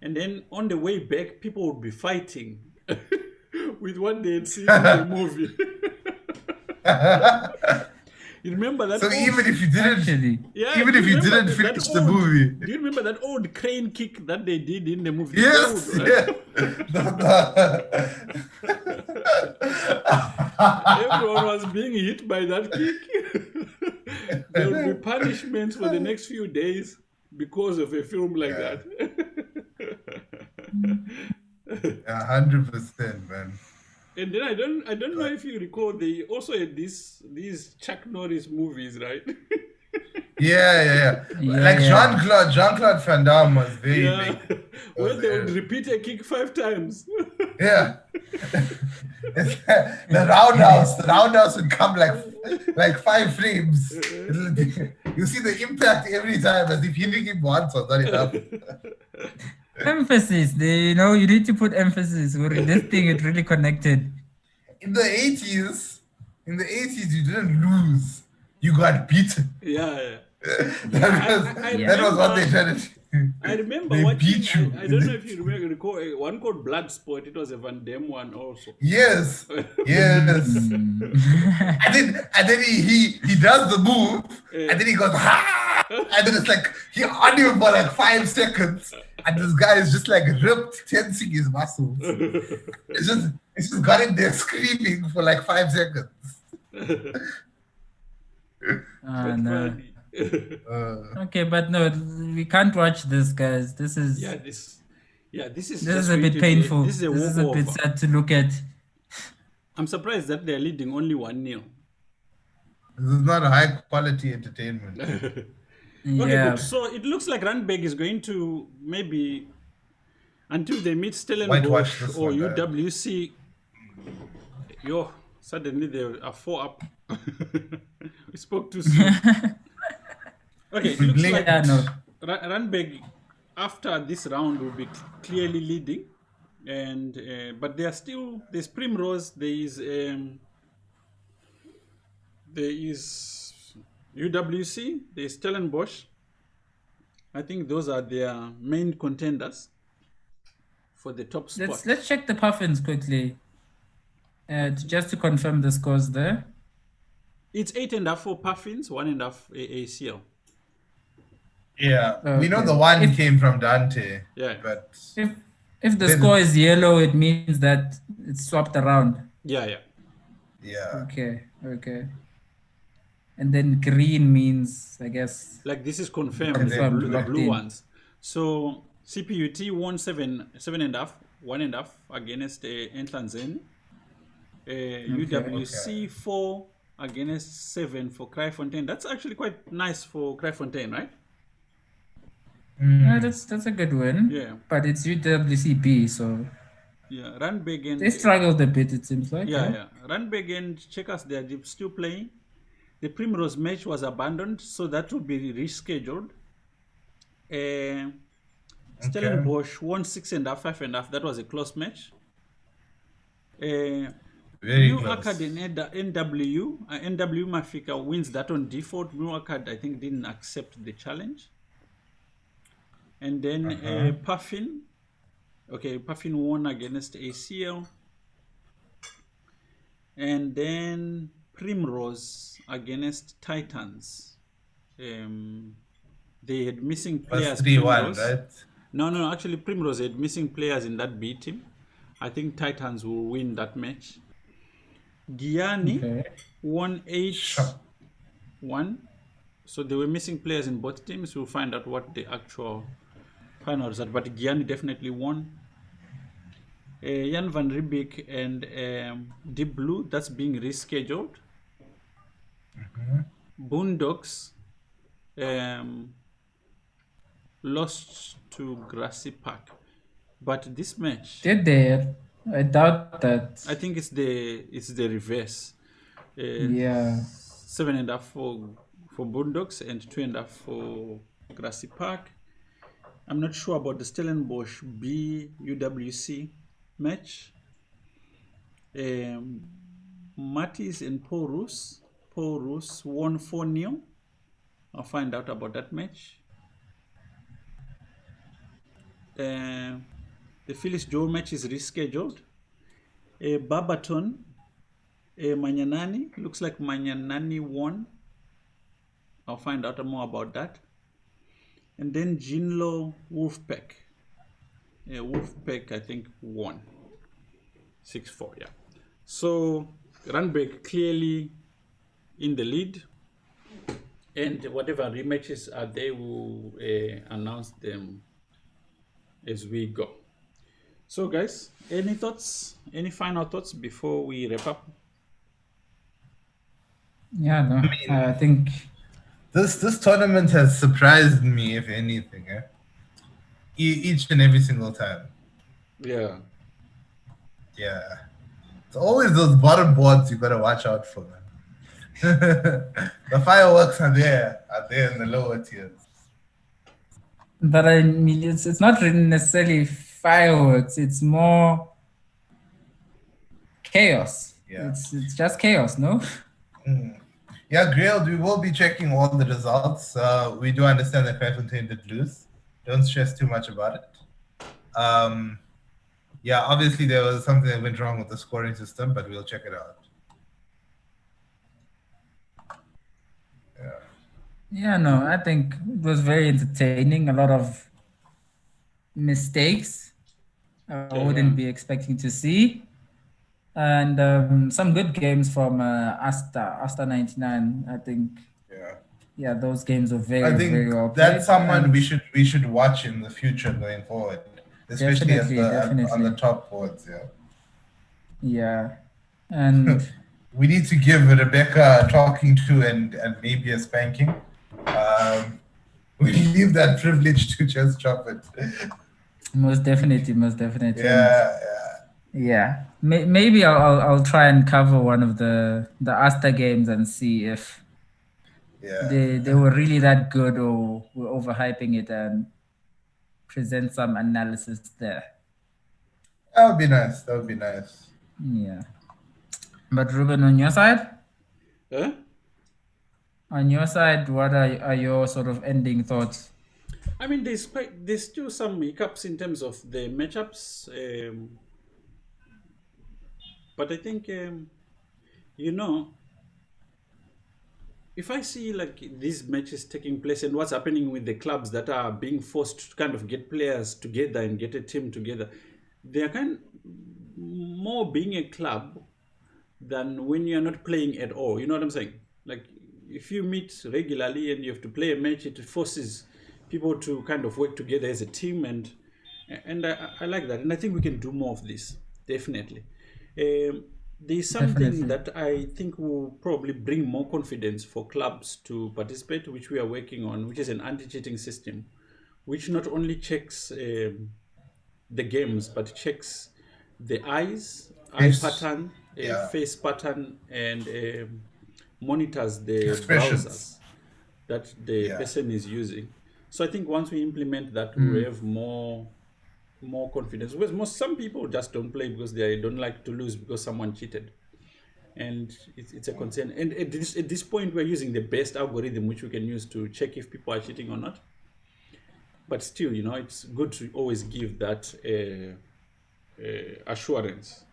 And then on the way back, people would be fighting with what they had seen in the movie. You remember that? So old- even if you didn't, Actually, Yeah, even do if you remember didn't that finish the old- movie, Do you remember that old crane kick that they did in the movie? yes, Old, right? yeah. Everyone was being hit by that kick. There will be punishments for the next few days because of a film like Yeah. that. 100%, man. And then I don't know if you recall, they also had these Chuck Norris movies, right? Yeah. Yeah, Like yeah. Jean-Claude Van Damme was very Yeah, big. where they would repeat a kick 5 times. Yeah. The roundhouse would come like 5 frames. You see the impact every time as if hitting him once was not enough. emphasis. You need to put emphasis. This thing is really connected. In the 80s, you didn't lose. You got beaten. Yeah. That was what they tried to do. I remember They watching. beat you. I don't know if you recall one called Bloodsport. It was a Van Damme one also. Yes. And then he does the move, and then he goes, ha! And then it's like he on him for like 5 seconds, and this guy is just like ripped, tensing his muscles. It's just got him there screaming for like 5 seconds. But No. funny. Okay, but no, we can't watch this, guys. This is This is this is just a going bit to be- painful. This is a This is a bit walkover. sad to look at. I'm surprised that they're leading only 1-0. This is not a high quality entertainment. Okay, Yeah. good. So it looks like Randberg is going to maybe until they meet Whitewash Stellenbosch this or one, guys. UWC. Suddenly they are 4 up. We spoke too soon. Okay, it looks blink. like Yeah, no. Randberg after this round will be clearly leading, and but there's Primrose. There is UWC. There is Stellenbosch. I think those are their main contenders for the top spot. Let's check the puffins quickly. Just to confirm the scores there. It's 8.5 for Puffins, 1.5 ACL. Yeah. We know Okay. the one came from Dante. Yeah. But If the Then score is yellow, it means that it's swapped around. Yeah. yeah. Okay. And then green means, I guess, Like this is confirmed, And the then blue, the locked blue in. ones. So CPUT won 7.5, 1.5 against Entlanzen. UWC 4 against 7 for Kraaifontein. That's actually quite nice for Kraaifontein, right? Yeah, that's a good win. Yeah. But it's UWCB, so Yeah, Randburg and they struggled a bit, it seems like. yeah. Randburg and Checkers, they are still playing. The Primrose match was abandoned, so that will be rescheduled. Stellenbosch won 6.5, 5.5. That was a close match. Very New close. Acad in NW, NW Mafika wins that on default. New Acad, I think, didn't accept the challenge. And then Puffin. Okay, Puffin won against ACL. And then Primrose against Titans. They had missing players. Was 3-1, Primrose. right? No. Actually, Primrose had missing players in that B team. I think Titans will win that match. Gianni won 8-1. So they were missing players in both teams. We'll find out what the actual final result. But Gianni definitely won. Jan van Riebeek and Deep Blue, that's being rescheduled. Boondocks lost to Grassy Park. But this match, Did they? I doubt that. I think it's the reverse. Yeah. 7.5 for Boondocks and 2.5 for Grassy Park. I'm not sure about the Stellenbosch B UWC match. Mattis and Porus won 4-0. I'll find out about that match. The Phyllis Joe match is rescheduled. Barberton, Manyanani, looks like Manyanani won. I'll find out more about that. And then Jinlo Wolfpack. Wolfpack, I think, won 6-4. Yeah. So Randburg clearly in the lead, and whatever rematches are there, will announce them as we go. So, guys, any thoughts? Any final thoughts before we wrap up? Yeah, no. I think This tournament has surprised me, if anything, each and every single time. Yeah. Yeah. It's always those bottom boards you gotta watch out for, man. The fireworks are there in the lower tiers. but I mean it's not really necessarily fireworks, it's more chaos. Yeah. It's just chaos, no? Yeah, Grailed, we will be checking all the results. We do understand that Kraaifontein did lose. Don't stress too much about it. Yeah, obviously there was something that went wrong with the scoring system, but we'll check it out. Yeah, no, I think it was very entertaining. A lot of mistakes I wouldn't be expecting to see. And some good games from Asta 99. I think, yeah, those games were very, I think very well played. that's someone we should watch in the future going forward, especially on the top boards. Yeah, and we need to give Rebecca a talking to and maybe a spanking. We leave that privilege to just chop it. Most definitely. Yeah. Maybe I'll try and cover one of the Asta games and see if they were really that good or were overhyping it, and present some analysis there. That would be nice. Yeah. But Ruben, on your side? On your side, what are your sort of ending thoughts? I mean, there's still some hiccups in terms of the matchups, but I think if I see like these matches taking place and what's happening with the clubs that are being forced to kind of get players together and get a team together, they are kind more being a club than when you're not playing at all. You know what I'm saying? Like if you meet regularly and you have to play a match, it forces people to kind of work together as a team, and I like that, and I think we can do more of this, definitely. There's something Definitely. that I think will probably bring more confidence for clubs to participate, which we are working on, which is an anti-cheating system, which not only checks the games but checks the eye Face, pattern, yeah, face pattern, and monitors the expressions, browsers that the yeah. person is using. So I think once we implement that, we have more confidence. Because some people just don't play because they don't like to lose because someone cheated, and it's a concern. And at this point, we're using the best algorithm which we can use to check if people are cheating or not. But still, it's good to always give that assurance.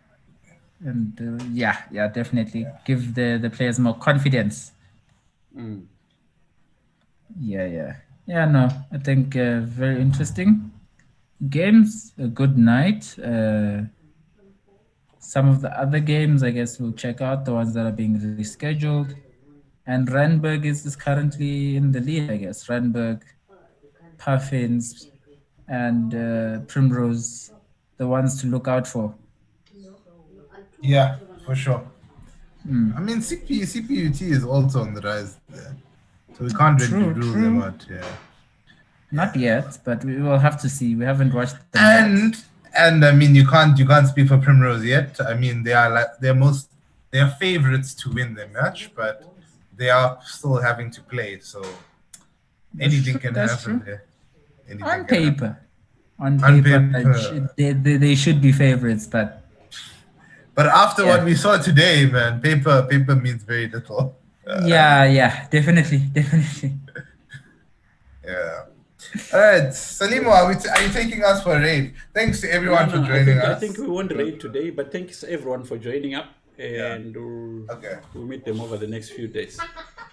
And yeah, definitely give the players more confidence. Yeah. No, I think very interesting games. A good night. Some of the other games, I guess, we'll check out the ones that are being rescheduled. And Randburg is currently in the lead, I guess. Randburg, Puffins, and Primrose, the ones to look out for. Yeah, for sure. I mean, CPUT is also on the rise there, so we can't really rule them out. Yeah. Not yet, but we will have to see. We haven't watched them yet. And I mean, you can't speak for Primrose yet. I mean, they are favorites to win the match, but they are still having to play, so anything can That's happen true. there. Anything On can happen. paper, they should be favorites, but after Yeah. what we saw today, man, paper means very little. yeah, definitely. Yeah. All right, Salimo, are you taking us for a raid? Thanks to everyone for joining us. I think we won't raid today, but thanks everyone for joining up, and Okay. we'll meet them over the next few days.